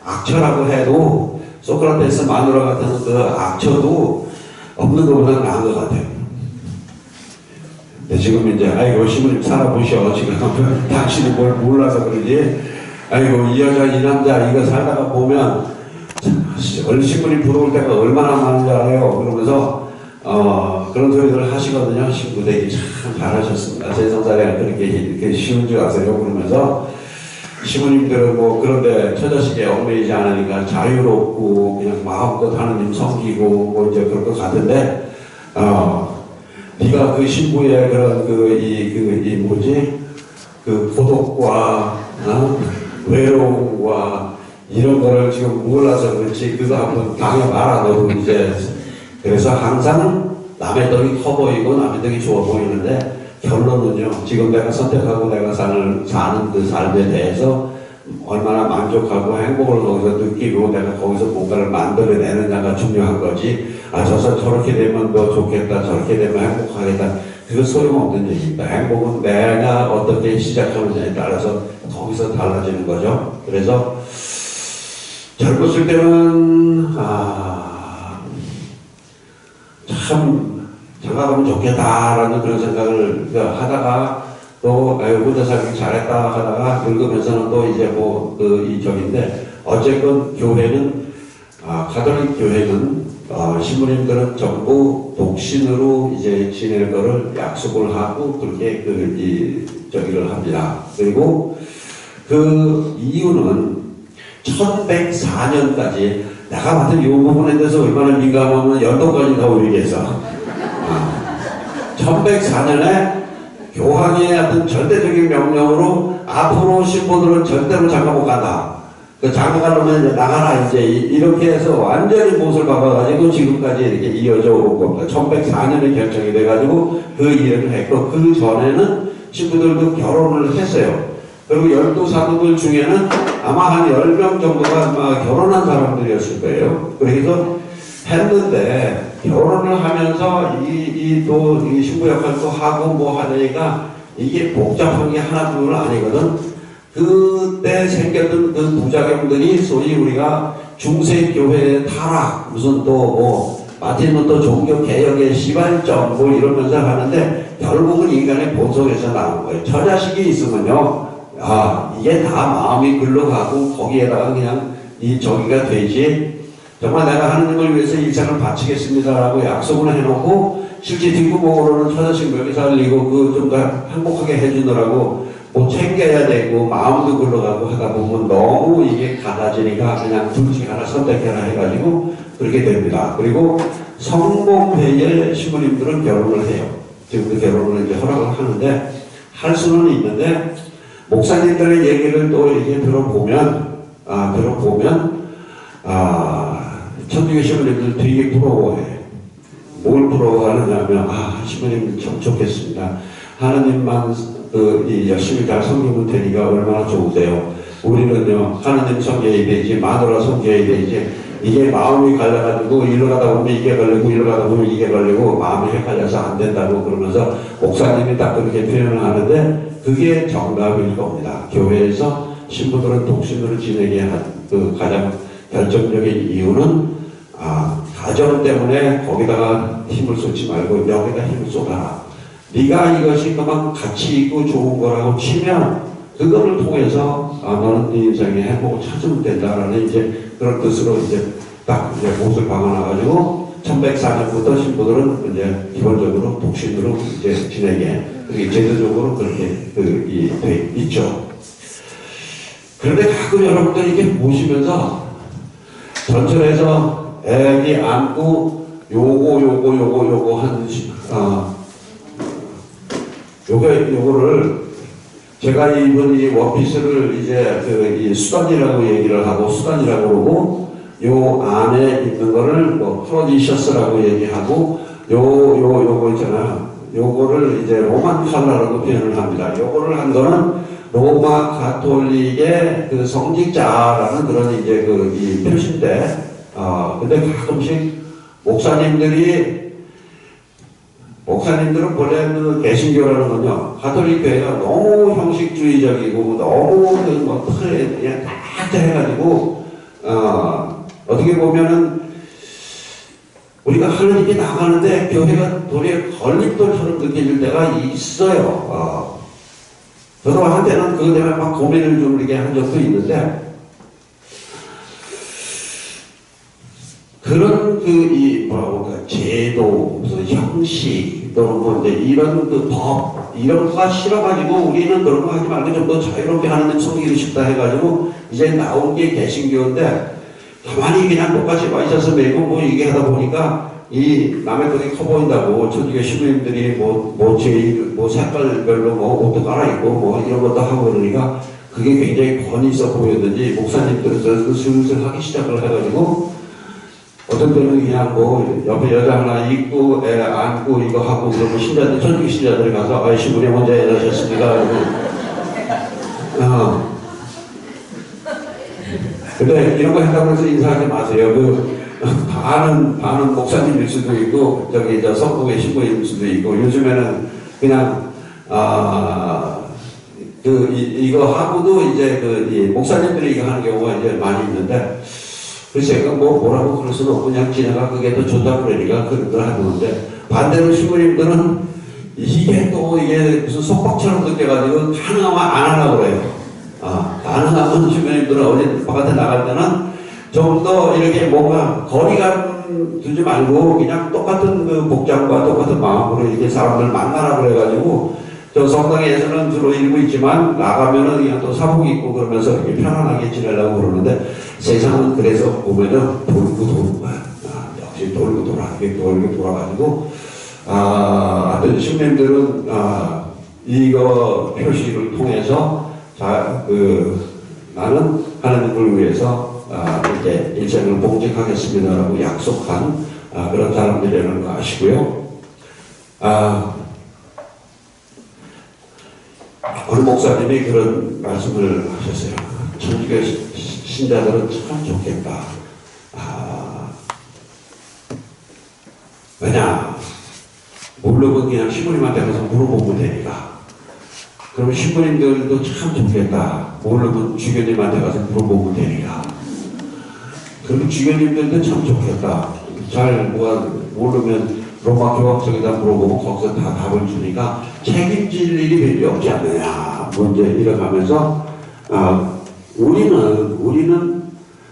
악처라고 해도 소크라테스 마누라 같은 그 악처도 없는 것보다 나은 것 같아요. 근데 지금 이제 아이고 신부님 살아보셔. 지금 당신이 뭘 몰라서 그러지. 아이고 이 여자 이 남자 이거 살다가 보면 신부님 부러울 때가 얼마나 많은지 알아요. 그러면서 그런 소리들을 하시거든요. 신부되기 참 잘하셨습니다. 세상살이가 그렇게 이렇게 쉬운 줄 아세요? 그러면서 시부님들은 뭐 그런데 처자식에 얽매이지 않으니까 자유롭고 그냥 마음껏 하느님 섬기고 뭐 이제 그럴 것 같은데 네가 그 신부의 그런 그 고독과 외로움과 이런 거를 지금 몰라서 그렇지 그거 한번 당해봐라 너도 이제. 그래서 항상 남의 덕이 커 보이고 남의 덕이 좋아 보이는데 결론은요, 지금 내가 선택하고 내가 사는 그 삶에 대해서 얼마나 만족하고 행복을 거기서 느끼고 내가 거기서 뭔가를 만들어내느냐가 중요한 거지. 저렇게 되면 더 좋겠다, 저렇게 되면 행복하겠다. 그거 소용없는 얘기입니다. 행복은 내가 어떻게 시작하느냐에 따라서 거기서 달라지는 거죠. 그래서 젊었을 때는 참 장가가면 좋겠다라는 그런 생각을 하다가 또 혼자 살기 잘했다 하다가 늙으면서는 또 이제 저긴데 어쨌건 교회는 가톨릭 교회는 신부님들은 전부 독신으로 이제 지낼 거를 약속을 하고 그렇게 저기를 합니다. 그리고 그 이유는 1104년까지 내가 봤을 때 이 부분에 대해서 얼마나 민감하면 연도까지 더 올리겠어. 1104년에 교황의 어떤 절대적인 명령으로 앞으로 신부들은 절대로 장가 못 간다. 그 장가 가려면 이제 나가라 이제 이렇게 해서 완전히 못을 박아가지고 지금까지 이렇게 이어져 온 겁니다. 1104년에 결정이 돼가지고 그 일을 했고 그 전에는 신부들도 결혼을 했어요. 그리고 12사도들 중에는 아마 한 10명 정도가 아마 결혼한 사람들이었을 거예요. 그래서 했는데 결혼을 하면서 이 신부 역할도 하고 뭐 하니까 이게 복잡한 게 하나 둘은 아니거든. 그때 생겼던 그 부작용들이 소위 우리가 중세교회의 타락, 무슨 또 마틴 루터 종교개혁의 시발점 뭐 이러면서 하는데 결국은 인간의 본성에서 나온 거예요. 처자식이 있으면요. 이게 다 마음이 글러가고 거기에다가 그냥 저기가 되지. 정말 내가 하느님을 위해서 일생을 바치겠습니다라고 약속을 해놓고 실제 뒷구멍으로는 처자식 먹여 살리고 좀 더 행복하게 해주느라고 뭐 챙겨야 되고 마음도 글러가고 하다 보면 너무 이게 갈라지니까 그냥 둘 중에 하나 선택해라 해가지고 그렇게 됩니다. 그리고 성공회의 신부님들은 결혼을 해요. 지금도 결혼을 이제 허락을 하는데 할 수는 있는데 목사님들의 얘기를 또 이렇게 들어보면 천주교 신부님들 되게 부러워해. 뭘 부러워하느냐면 신부님 참 좋겠습니다. 하나님만 열심히 잘 섬기면 되니까 얼마나 좋으세요. 우리는요 하나님 섬겨야 되지 마누라 섬겨야 되지 이게 마음이 갈려가지고 일로 가다 보면 이게 걸리고 일로 가다 보면 이게 걸리고 마음이 헷갈려서 안 된다고 그러면서 목사님이 딱 그렇게 표현을 하는데 그게 정답일 겁니다. 교회에서 신부들은 독신으로 지내게 한 가장 결정적인 이유는 가정 때문에 거기다가 힘을 쏟지 말고 여기다 힘을 쏟아라. 네가 이것이 그만 가치 있고 좋은 거라고 치면 그거를 통해서 너는 네 인생의 행복을 찾으면 된다라는 이제 그런 뜻으로 이제 딱 이제 못을 박아놔가지고 1104년부터 신부들은 이제 기본적으로 독신으로 이제 지내게 그렇게 제도적으로 그렇게 돼 있죠. 그런데 가끔 여러분들 이렇게 보시면서 전철에서 애기 안고 요거 요거를 제가 입은 이 원피스를 이제 이 수단이라고 얘기를 하고 수단이라고 그러고 요 안에 있는 거를 뭐 프로디셔스라고 얘기하고 요거 있잖아. 요거를 이제 로만 칼라라고 표현을 합니다. 요거를 한 거는 로마 가톨릭의 그 성직자라는 그런 이제 이 표시인데 근데 가끔씩 목사님들은 본래 그 개신교라는 건요, 가톨릭 교회가 너무 형식주의적이고, 너무 틀에 그냥 딱 해가지고, 어떻게 보면은, 우리가 하느님이 나가는데 교회가 도리어 걸림돌처럼 느껴질 때가 있어요. 저도 한때는 그것 때문에 막 고민을 좀 이렇게 한 적도 있는데, 그런 뭐라고 할까, 제도, 무슨 형식, 또는 뭐 이제 이런 법, 이런 거가 싫어가지고 우리는 그런 거 하지 말고 좀 더 자유롭게 하는 성기를 싶다 해가지고 이제 나온 게 개신교인데 가만히 그냥 똑같이 와 있어서 매고 뭐 얘기하다 보니까 이 남의 것이 커 보인다고 천주교 신부님들이 뭐 색깔별로 뭐 옷도 갈아입고 뭐 이런 것도 하고 그러니까 그게 굉장히 권위 있어 보였는지 목사님들은 슬슬 하기 시작을 해가지고 어떤 때는 그냥 뭐 옆에 여자 하나 있고 애 안고 이거 하고 그러면 신자들 천주교 신자들이 가서 아이 신부님 혼자 애 낳으셨습니까? 근데 이런 거 한다고 해서 인사하지 마세요. 반은 목사님일 수도 있고 저기 저 성북의 신부일 수도 있고 요즘에는 그냥 이거 하고도 이제 목사님들이 이거 하는 경우가 이제 많이 있는데 글쎄 뭐라고 그럴 수는 없고 그냥 지나가 그게 더 좋다 그러니까 그런 걸 하는데 반대로 신부님들은 이게 무슨 속박처럼 느껴가지고 가능하면 안 하려고 그래요. 가능하면 신부님들은 어디 바깥에 나갈 때는 좀 더 이렇게 뭔가 거리감 두지 말고 그냥 똑같은 그 복장과 똑같은 마음으로 이렇게 사람들 만나라 그래가지고 저 성당에서는 주로 일고 있지만 나가면은 그냥 또 사복 입고 그러면서 이렇게 편안하게 지내려고 그러는데 세상은 그래서 보면은 돌고 도는 거야. 역시 돌고 돌아가지고 하여튼 신부님들은 이거 표시를 통해서 나는 하나님을 위해서 이렇게 일생을 봉직하겠습니다라고 약속한 그런 사람들이라는 거 아시고요. 어느 목사님이 그런 말씀을 하셨어요. 천주교 신자들은 참 좋겠다. 왜냐? 모르면 그냥 신부님한테 가서 물어보면 되니까. 그럼 신부님들도 참 좋겠다. 모르면 주교님한테 가서 물어보면 되니까. 그럼 주교님들도 참 좋겠다. 잘 모르면 로마 교황청에다 물어보고 거기서 다 답을 주니까 책임질 일이 별로 없지 않느냐. 뭐 이제 이래가면서 우리는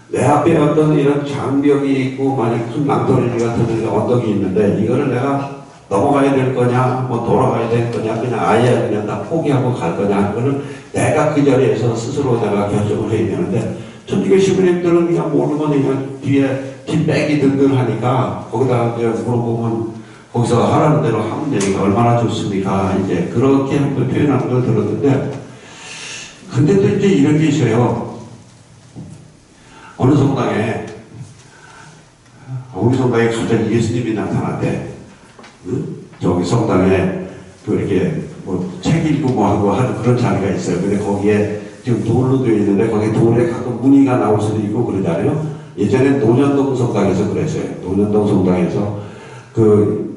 내 앞에 어떤 이런 장벽이 있고 만약 큰 망토리 같은 언덕이 있는데 이거를 내가 넘어가야 될 거냐, 뭐 돌아가야 될 거냐, 그냥 아예 그냥 다 포기하고 갈 거냐, 그거는 내가 그 자리에서 스스로 내가 결정을 해야 되는데, 천주교 신부님들은 그냥 모르면 그냥 뒤에 뒷백이 든든하니까, 거기다가 물어보면 거기서 하라는 대로 하면 되니까 얼마나 좋습니까? 이제 그렇게 한번 표현하는 걸 들었는데, 근데 또 이제 이런 게 있어요. 어느 성당에, 우리 성당에 갑자기 예수님이 나타났대. 저기 성당에 이렇게 책 읽고 뭐 하고 하는 그런 자리가 있어요. 근데 거기에 지금 돌로 되어 있는데 거기 돌에 가끔 무늬가 나올 수도 있고 그러잖아요. 예전에 노년동 성당에서 그랬어요. 노년동 성당에서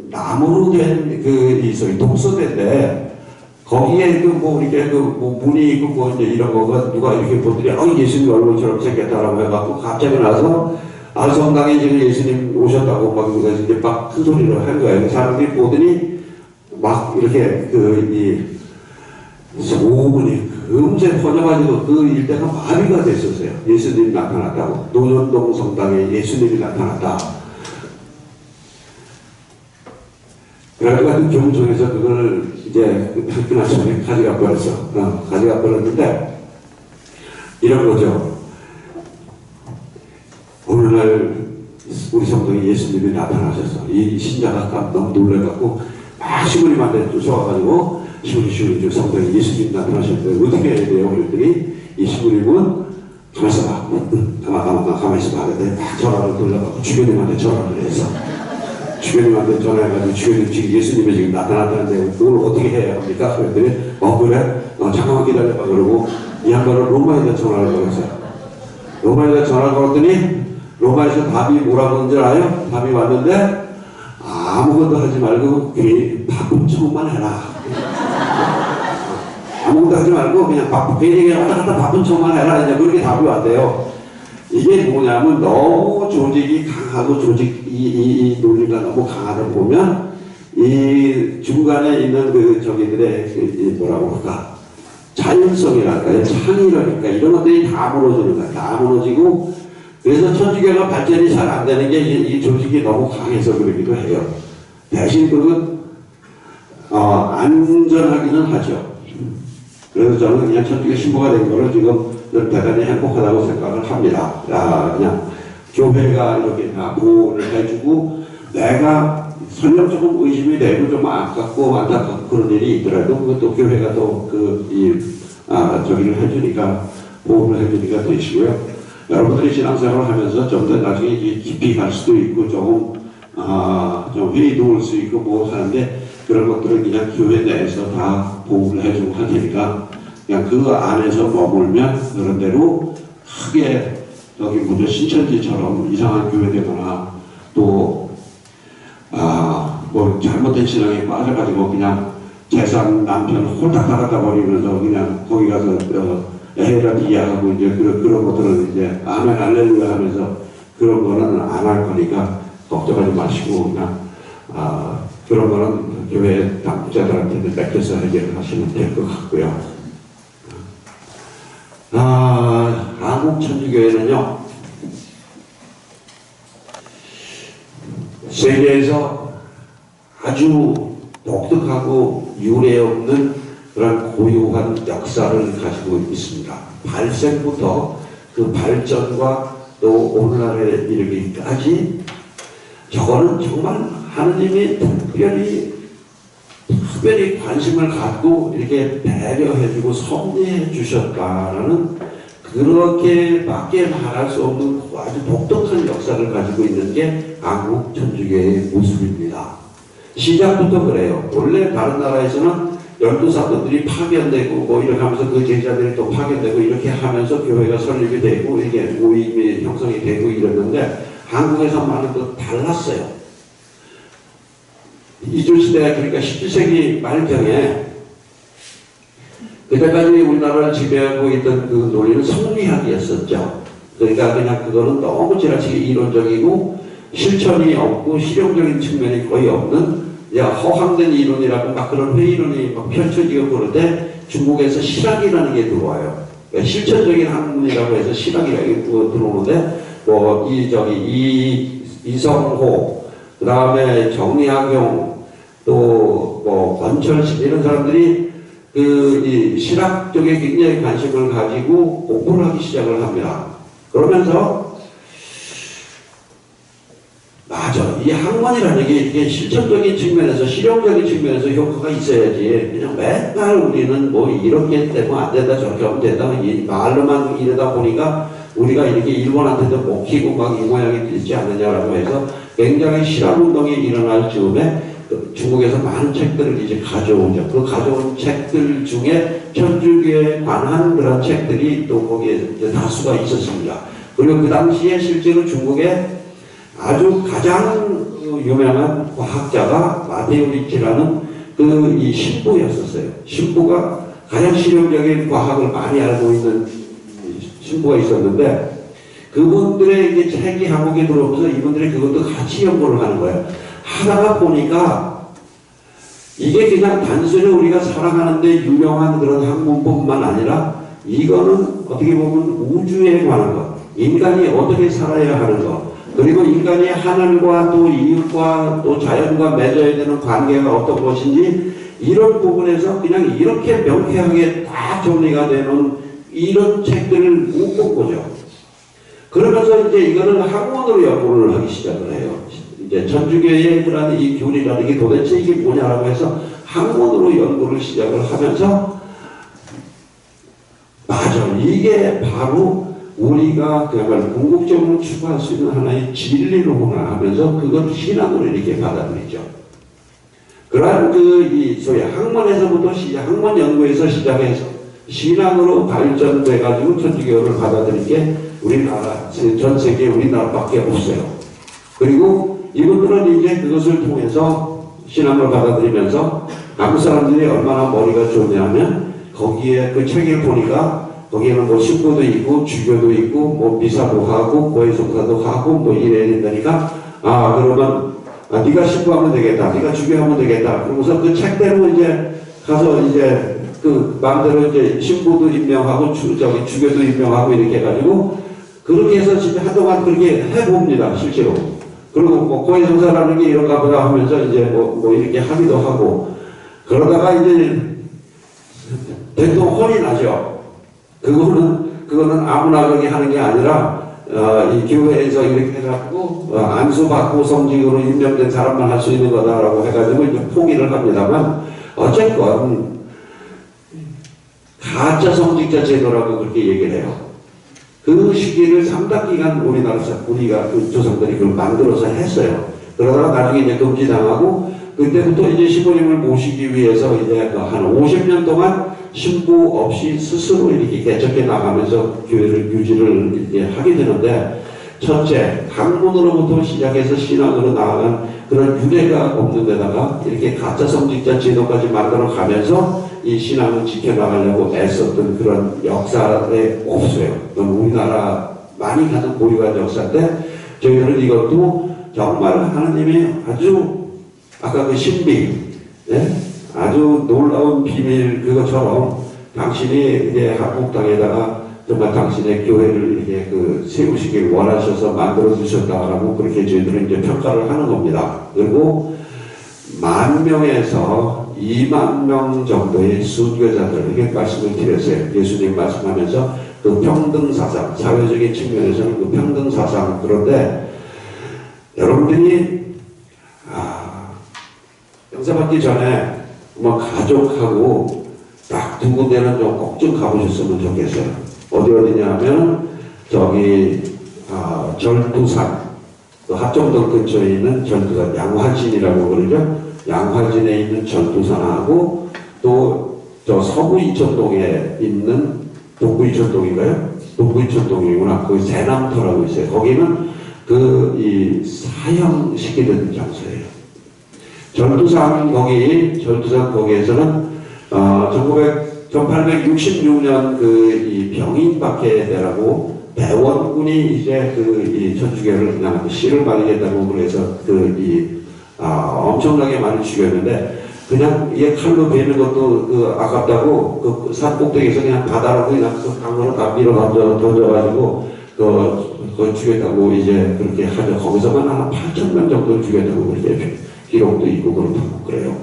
나무로 된 있어요. 독서대인데 거기에 이렇게 무늬 있고 뭐 이제 이런 거가 누가 이렇게 보더니 예수님 얼굴처럼 생겼다라고 해갖고 갑자기 나서 성당에 지금 예수님 오셨다고 막 이제 막 큰 소리로 한 거예요. 사람들이 보더니 막 이렇게 소문이 금세 퍼져가지고 그 일대가 마비가 됐었어요. 예수님이 나타났다고. 노년동 성당에 예수님이 나타났다. 그래가지고 경청에서 그걸 이제 그날쯤에 가져가 버렸어. 가져가 버렸는데 이런 거죠. 오늘날 우리 성당에 예수님이 나타나셔서 이 신자가 너무 놀래갖고 막 시부님한테 쫓아와가지고 시부님 성당에 예수님이 나타나셨는데 어떻게 해야 돼요? 그랬더니 이 시부님은 가만히 있어봐. 가만히 있어봐. 그랬더니 막 전화를 돌려갖고 주교님한테 전화를 해서 주교님한테 전화해가지고 주교님 지금 예수님이 지금 나타났다는데 오늘 어떻게 해야 합니까? 그랬더니 그래? 잠깐만 기다려봐. 그러고 이 양반은 로마에다 전화를 걸었어요. 로마에다 전화를 걸었더니 로마에서 답이 뭐라고 하는 줄 알아요? 답이 왔는데 아무것도 하지 말고 괜히 바쁜 척만 해라. 아무것도 하지 말고 그냥 괜히 왔다 갔다 바쁜 척만 해라. 이제 그렇게 답이 왔대요. 이게 뭐냐면 너무 조직이 강하고 이 논리가 너무 강하다 보면 이 중간에 있는 저기들의 뭐라고 할까 자율성이랄까요? 창의력이랄까 이런 것들이 다 무너지는 거야. 다 무너지고 그래서 천주교가 발전이 잘 안 되는 게 이 조직이 너무 강해서 그러기도 해요. 대신 그건 안전하기는 하죠. 그래서 저는 그냥 천주교 신부가 된 거를 지금 대단히 행복하다고 생각을 합니다. 그냥 교회가 이렇게 다 보호를 해주고, 내가 설령 조금 의심이 되고 좀 아깝고 안타깝고 그런 일이 있더라도 그것도 교회가 또 저기를 해주니까, 보호를 해주니까 되시고요. 여러분들이 신앙생활을 하면서 좀 더 나중에 깊이 갈 수도 있고 좀 회의도 올 수 있고 뭐 하는데, 그런 것들을 그냥 교회 내에서 다 보호를 해주고 할 테니까 그냥 그 안에서 머물면 그런 대로 크게 여기 먼저 신천지처럼 이상한 교회 되거나 또 뭐 잘못된 신앙에 빠져가지고 그냥 재산 남편 홀딱 나갔다 버리면서 그냥 거기 가서 에헤라 비하하고 이제 그런 것들은 이제 아멘 할렐루야 하면서 그런 거는 안 할 거니까 걱정하지 마시고 그냥 그런 거는 교회 당국자들한테는 맡겨서 해결을 하시면 될 것 같고요. 한국 천주교회는요, 세계에서 아주 독특하고 유례 없는 그런 고유한 역사를 가지고 있습니다. 발생부터 그 발전과 또 오늘날에 이르기까지 저거는 정말 하느님이 특별히 관심을 갖고 이렇게 배려해주고 섭리해 주셨다라는, 그렇게밖에 말할 수 없는 아주 독특한 역사를 가지고 있는 게 한국 천주교의 모습입니다. 시작부터 그래요. 원래 다른 나라에서는 열두 사도들이 파견되고 뭐 이렇게 하면서 그 제자들이 또 파견되고 이렇게 하면서 교회가 설립이 되고 이게 모임이 형성이 되고 이랬는데, 한국에서만은 또 달랐어요. 이주시대, 그러니까 17세기 말경에 그때까지 우리나라를 지배하고 있던 그 논리는 성리학이었었죠. 그러니까 그냥 그거는 너무 지나치게 이론적이고 실천이 없고 실용적인 측면이 거의 없는 허황된 이론이라고 막 그런 회의론이 막 펼쳐지고 그런데, 중국에서 실학이라는 게 들어와요. 그러니까 실천적인 학문이라고 해서 실학이라고 들어오는데, 뭐 이성호, 그 다음에 정리학용, 또 뭐 권철식 이런 사람들이 이 실학 쪽에 굉장히 관심을 가지고 공부를 하기 시작을 합니다. 그러면서 맞아, 이 학문이라는 게 이게 실천적인 측면에서 실용적인 측면에서 효과가 있어야지, 그냥 맨날 우리는 뭐 이렇게 되면 안 된다 저렇게 하면 된다 이 말로만 이러다 보니까 우리가 이렇게 일본한테도 먹히고 막 이 모양이 되지 않느냐라고 해서 굉장히 실학운동이 일어날 즈음에 중국에서 많은 책들을 이제 가져오죠. 그 가져온 책들 중에 천주교에 관한 그런 책들이 또 거기에 이제 다수가 있었습니다. 그리고 그 당시에 실제로 중국에 아주 가장 유명한 과학자가 마테우리치라는 이 신부였었어요. 신부가 가장 실용적인 과학을 많이 알고 있는 신부가 있었는데, 그분들의 이게 책이 한국에 들어오면서 이분들이 그것도 같이 연구를 하는 거예요. 하다가 보니까 이게 그냥 단순히 우리가 살아가는데 유용한 그런 학문뿐만 아니라 이거는 어떻게 보면 우주에 관한 것, 인간이 어떻게 살아야 하는 것, 그리고 인간이 하늘과 또 이웃과 또 자연과 맺어야 되는 관계가 어떤 것인지, 이런 부분에서 그냥 이렇게 명쾌하게 다 정리가 되는 이런 책들을 못 보죠. 그러면서 이제 이거는 학문으로 연구를 하기 시작을 해요. 이제 천주교의 그런 이 교리라는 게 도대체 이게 뭐냐라고 해서 학문으로 연구를 시작을 하면서, 맞아, 이게 바로 우리가 그야말로 궁극적으로 추구할 수 있는 하나의 진리로구나 하면서 그걸 신앙으로 이렇게 받아들이죠. 그러한 소위 학문에서부터 학문 연구에서 시작해서 신앙으로 발전돼가지고 천주교를 받아들인 게 우리나라, 전 세계 우리나라밖에 없어요. 그리고 이분들은 이제 그것을 통해서 신앙을 받아들이면서 한국 사람들이 얼마나 머리가 좋냐면, 거기에 그 책을 보니까 거기에는 뭐 신부도 있고 주교도 있고 뭐 미사도 하고 고해성사도 하고 뭐 이래야 된다니까, 그러면 네가 신부하면 되겠다, 네가 주교하면 되겠다. 그러고서 그 책대로 이제 가서 이제 그 마음대로 이제 신부도 임명하고 주교도 임명하고 이렇게 해가지고 그렇게 해서 진짜 한동안 그렇게 해봅니다, 실제로. 그리고 뭐 고해 성사라는 게 이런가 보다 하면서 이제 뭐 이렇게 하기도 하고, 그러다가 이제 대통령 혼이 나죠. 그거는 아무나 그렇게 하는 게 아니라, 이 교회에서 이렇게 해가지고, 안수받고 성직으로 임명된 사람만 할 수 있는 거다라고 해가지고 이제 포기를 합니다만, 어쨌건, 가짜 성직자 제도라고 그렇게 얘기를 해요. 그 시기를 상당 기간 우리가 그 조상들이 그걸 만들어서 했어요. 그러다가 나중에 이제 금지당하고, 그때부터 이제 시부님을 모시기 위해서 이제 한 50년 동안 신부 없이 스스로 이렇게 개척해 나가면서 교회를 유지를 이렇게 하게 되는데, 첫째, 학문으로부터 시작해서 신앙으로 나아간 그런 유래가 없는 데다가 이렇게 가짜 성직자 제도까지 만들어 가면서 이 신앙을 지켜나가려고 애썼던 그런 역사에 없어요. 우리나라 많이 가는 고유한 역사인데, 저희들은 이것도 정말 하나님이 아주 아까 그 신비, 네? 아주 놀라운 비밀 그것처럼 당신이 이제 한국 땅에다가 정말 당신의 교회를 이렇게 세우시길 원하셔서 만들어 주셨다라고 그렇게 저희들은 이제 평가를 하는 겁니다. 그리고 10,000명에서 20,000명 정도의 순교자들에게 말씀을 드렸어요. 예수님 말씀하면서 그 평등 사상, 사회적인 측면에서는 그 평등 사상. 그런데 여러분들이 영사받기 전에 뭐 가족하고 딱 두 군데는 꼭 좀 가보셨으면 좋겠어요. 어디냐 하면 저기 절두산, 또 합정동 근처에 있는 절두산, 양화진이라고 그러죠. 양화진에 있는 절두산하고 또 저 서구 이천동에 있는 동부 이천동인가요? 동부 이천동이구나. 거기 세남터라고 있어요. 거기는 이 사형시키는 장소예요. 절두산 거기에서는 1866년 이 병인박해대라고 대원군이 이제 이 천주교를 그냥 씨를 말리겠다고 그래서 엄청나게 많이 죽였는데, 그냥 얘 칼로 베는 것도 아깝다고 그 산 꼭대기에서 그냥 바다로 그냥 강으로 다 밀어 던져가지고 그걸 죽였다고 이제 그렇게 하죠. 거기서만 한 8,000명 정도를 죽였다고 그렇게 기록도 있고 그렇다고 그래요.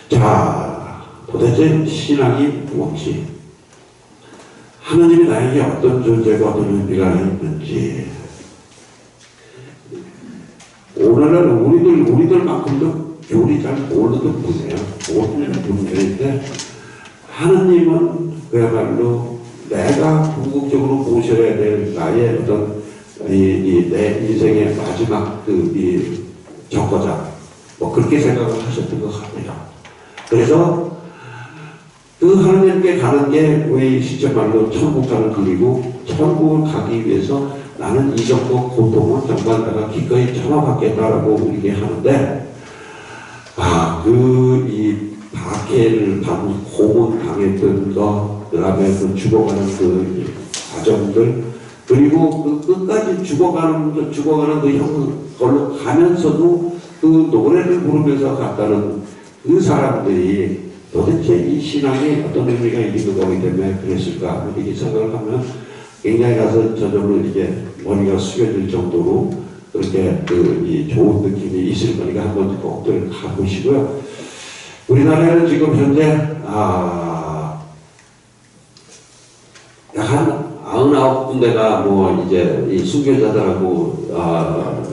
자, 도대체 신앙이 무엇이? 하나님이 나에게 어떤 존재가 어떤 의미가 있는지, 오늘날 우리들만큼도 교리 잘 모르는 분이에요. 모르는 분들인데, 하나님은 그야말로 내가 궁극적으로 모셔야 될 나의 어떤 내 인생의 마지막 정거장, 뭐 그렇게 생각을 하셨던 것 같아요. 그래서 그 하나님께 가는 게 왜 시점말로 천국가를 그리고, 천국을 가기 위해서 나는 이 정도 고통은 정말 내가 기꺼이 참아받겠다라고 이렇게 하는데, 이 박해를 고문 당했던 거, 그 다음에 죽어가는 과정들, 그리고 끝까지 죽어가는 걸로 가면서도 노래를 부르면서 갔다는 그 사람들이 도대체 이 신앙에 어떤 의미가 있는 거기 때문에 그랬을까, 이렇게 생각을 하면 굉장히 가서 저절로 이렇게 머리가 숙여질 정도로 그렇게 이 좋은 느낌이 있을 거니까 한번 꼭 가보시고요. 우리나라는 지금 현재 약 한 99군데가 뭐 이제 이 순교자들하고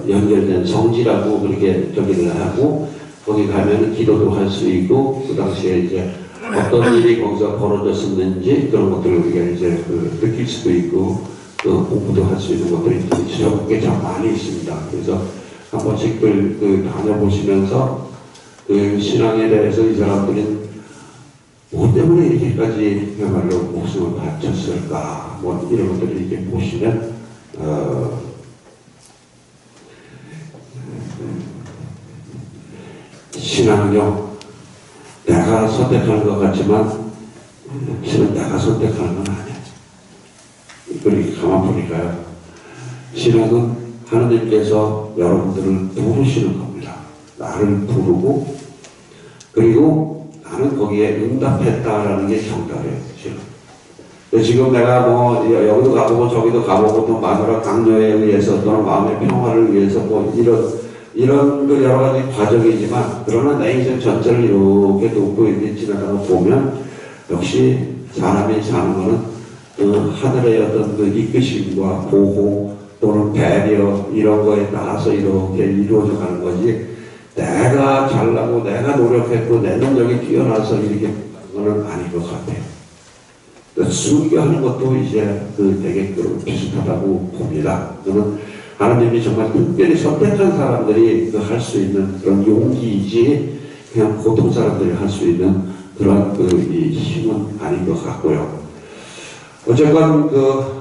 연결된 성지라고 그렇게 저기를 하고, 거기 가면은 기도도 할 수 있고, 그 당시에 이제 어떤 일이 거기서 벌어졌었는지 그런 것들을 우리가 이제 느낄 수도 있고, 공부도 할 수 있는 것들이 전국에 참 많이 있습니다. 그래서 한 번씩 다녀보시면서 신앙에 대해서 이 사람들은 뭐 때문에 이렇게까지 그야말로 목숨을 바쳤을까, 뭐 이런 것들을 이렇게 보시면 신앙은요, 내가 선택하는 것 같지만 실은 내가 선택하는 건 아니야. 그렇게 가만 보니까요, 신앙은 하나님께서 여러분들을 부르시는 겁니다. 나를 부르고, 그리고 나는 거기에 응답했다라는 게 정답이에요. 지금 내가 뭐 여기도 가보고 저기도 가보고 또 마누라 강요에 의해서 또는 마음의 평화를 위해서 뭐 이런 그 여러 가지 과정이지만, 그러나 내 인생 전체를 이렇게 놓고 이렇게 지나가다 보면 역시 사람이 사는 거는 하늘의 어떤 그 이끄심과 보호 또는 배려 이런 거에 따라서 이렇게 이루어져 가는 거지, 내가 잘나고 내가 노력했고 내 능력이 뛰어나서 이렇게 하는 거는 아닌 것 같아요. 순교하는 것도 이제 되게 비슷하다고 봅니다. 저는 하나님이 정말 특별히 선택한 사람들이 할 수 있는 그런 용기이지, 그냥 보통 사람들이 할 수 있는 그런 이 힘은 아닌 것 같고요. 어쨌건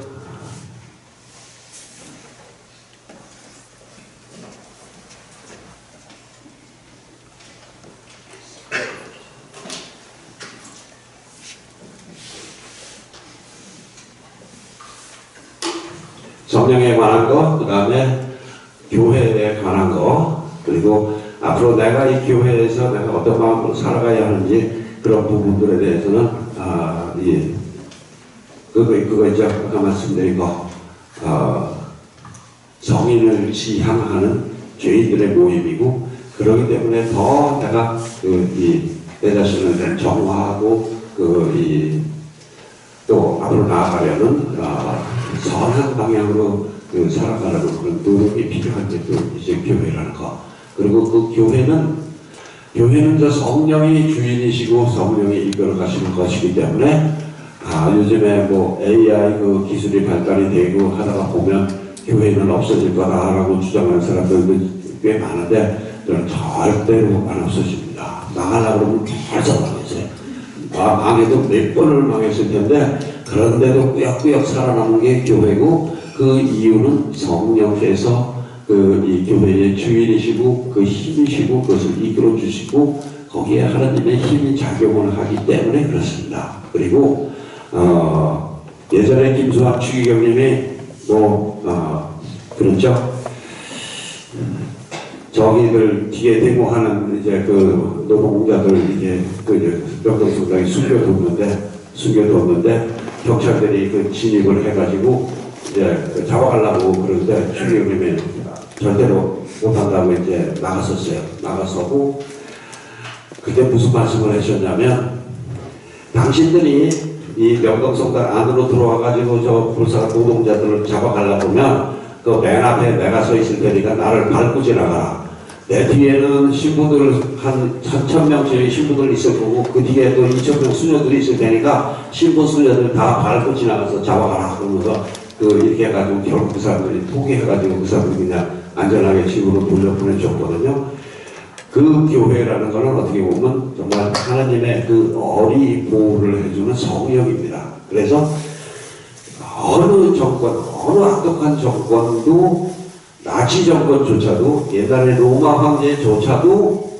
성령에 관한 거, 그 다음에 교회에 관한 거, 그리고 앞으로 내가 이 교회에서 내가 어떤 마음으로 살아가야 하는지 그런 부분들에 대해서는 그거 이제 아까 말씀드린 거, 성인을 지향하는 죄인들의 모임이고, 그러기 때문에 더 내가 내 자신을 정화하고 또 앞으로 나아가려는 선한 방향으로 살아가려는 그런 노력이 필요한 게 또 이제 교회라는 거. 그리고 그 교회는 저 성령이 주인이시고 성령이 이끌어 가시는 것이기 때문에, 요즘에 뭐 AI 기술이 발달이 되고 하다가 보면 교회는 없어질 거다라고 주장하는 사람들도 꽤 많은데, 저는 절대로 안 없어집니다. 망하려고 그러면 벌써 망했어요. 망해도 몇 번을 망했을 텐데, 그런데도 꾸역꾸역 살아남은 게 교회고, 그 이유는 성령께서 이 교회의 주인이시고 그 힘이시고 그것을 이끌어 주시고 거기에 하나님의 힘이 작용을 하기 때문에 그렇습니다. 그리고 예전에 김수학 추기경님이 그렇죠. 저기들 뒤에 데모하는 이제 노동자들 이제 명동성당에 숨겨뒀는데 경찰들이 진입을 해가지고 이제 잡아가려고 그러는데 추기경님이 절대로 못한다고 이제 나갔었어요. 나가서고 그때 무슨 말씀을 하셨냐면, 당신들이 이 명동성당 안으로 들어와가지고 저 불사 노동자들을 잡아가려고 하면 그 맨 앞에 내가 서 있을 테니까 나를 밟고 지나가라. 내 뒤에는 신부들 한 1,000명쯤의 신부들 있을 거고 그 뒤에 또 2,000명 수녀들이 있을 테니까 신부 수녀들 다 밟고 지나가서 잡아가라. 그러면서 이렇게 해가지고 결국 그 사람들이 포기해가지고 그 사람들이 그냥 안전하게 집으로 돌려보내줬거든요. 그 교회라는 거는 어떻게 보면 정말 하나님의 어리 보호를 해주는 성령입니다. 그래서 어느 정권, 어느 악독한 정권도, 나치 정권조차도, 옛날에 로마 황제조차도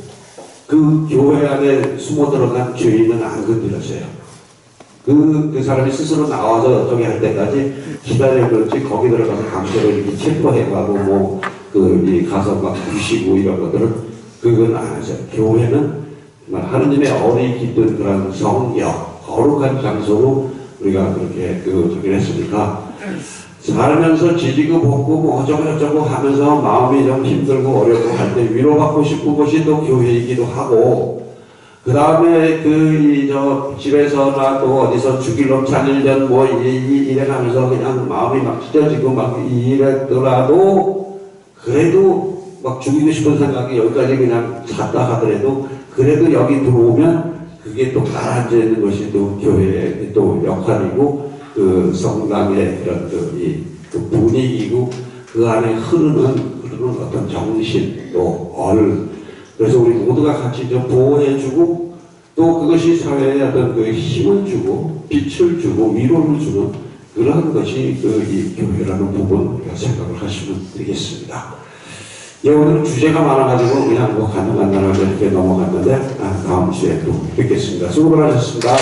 그 교회 안에 숨어 들어간 죄인은 안 건드렸어요. 그 사람이 스스로 나와서 저기 할 때까지 기다려 그렇지, 거기 들어가서 강제로 이렇게 체포해가고 가서 막 부시고 이런 것들은 그건 안 하죠. 교회는 하느님의 어리 깃든 그런 성령, 거룩한 장소로 우리가 그렇게 저기를 했으니까, 살면서 지지고 볶고 뭐 어쩌고 하면서 마음이 좀 힘들고 어렵고 할 때 위로받고 싶은 것이 또 교회이기도 하고, 그 다음에 집에서나 또 어디서 죽일 놈 찾으려면 이래가면서 그냥 마음이 막 찢어지고 막 이랬더라도, 그래도 막 죽이고 싶은 생각이 여기까지 그냥 찼다 하더라도, 그래도 여기 들어오면 그게 또 가라앉아 있는 것이 또 교회의 또 역할이고, 성당의 그런 분위기고, 그 안에 흐르는 어떤 정신, 또 그래서 우리 모두가 같이 좀 보호해주고, 또 그것이 사회에 어떤 힘을 주고, 빛을 주고, 위로를 주는 그런 것이 이 교회라는 부분 우리가 생각을 하시면 되겠습니다. 오늘은 주제가 많아가지고 그냥 간단하게 이렇게 넘어갔는데, 다음 주에 또 뵙겠습니다. 수고 많으셨습니다.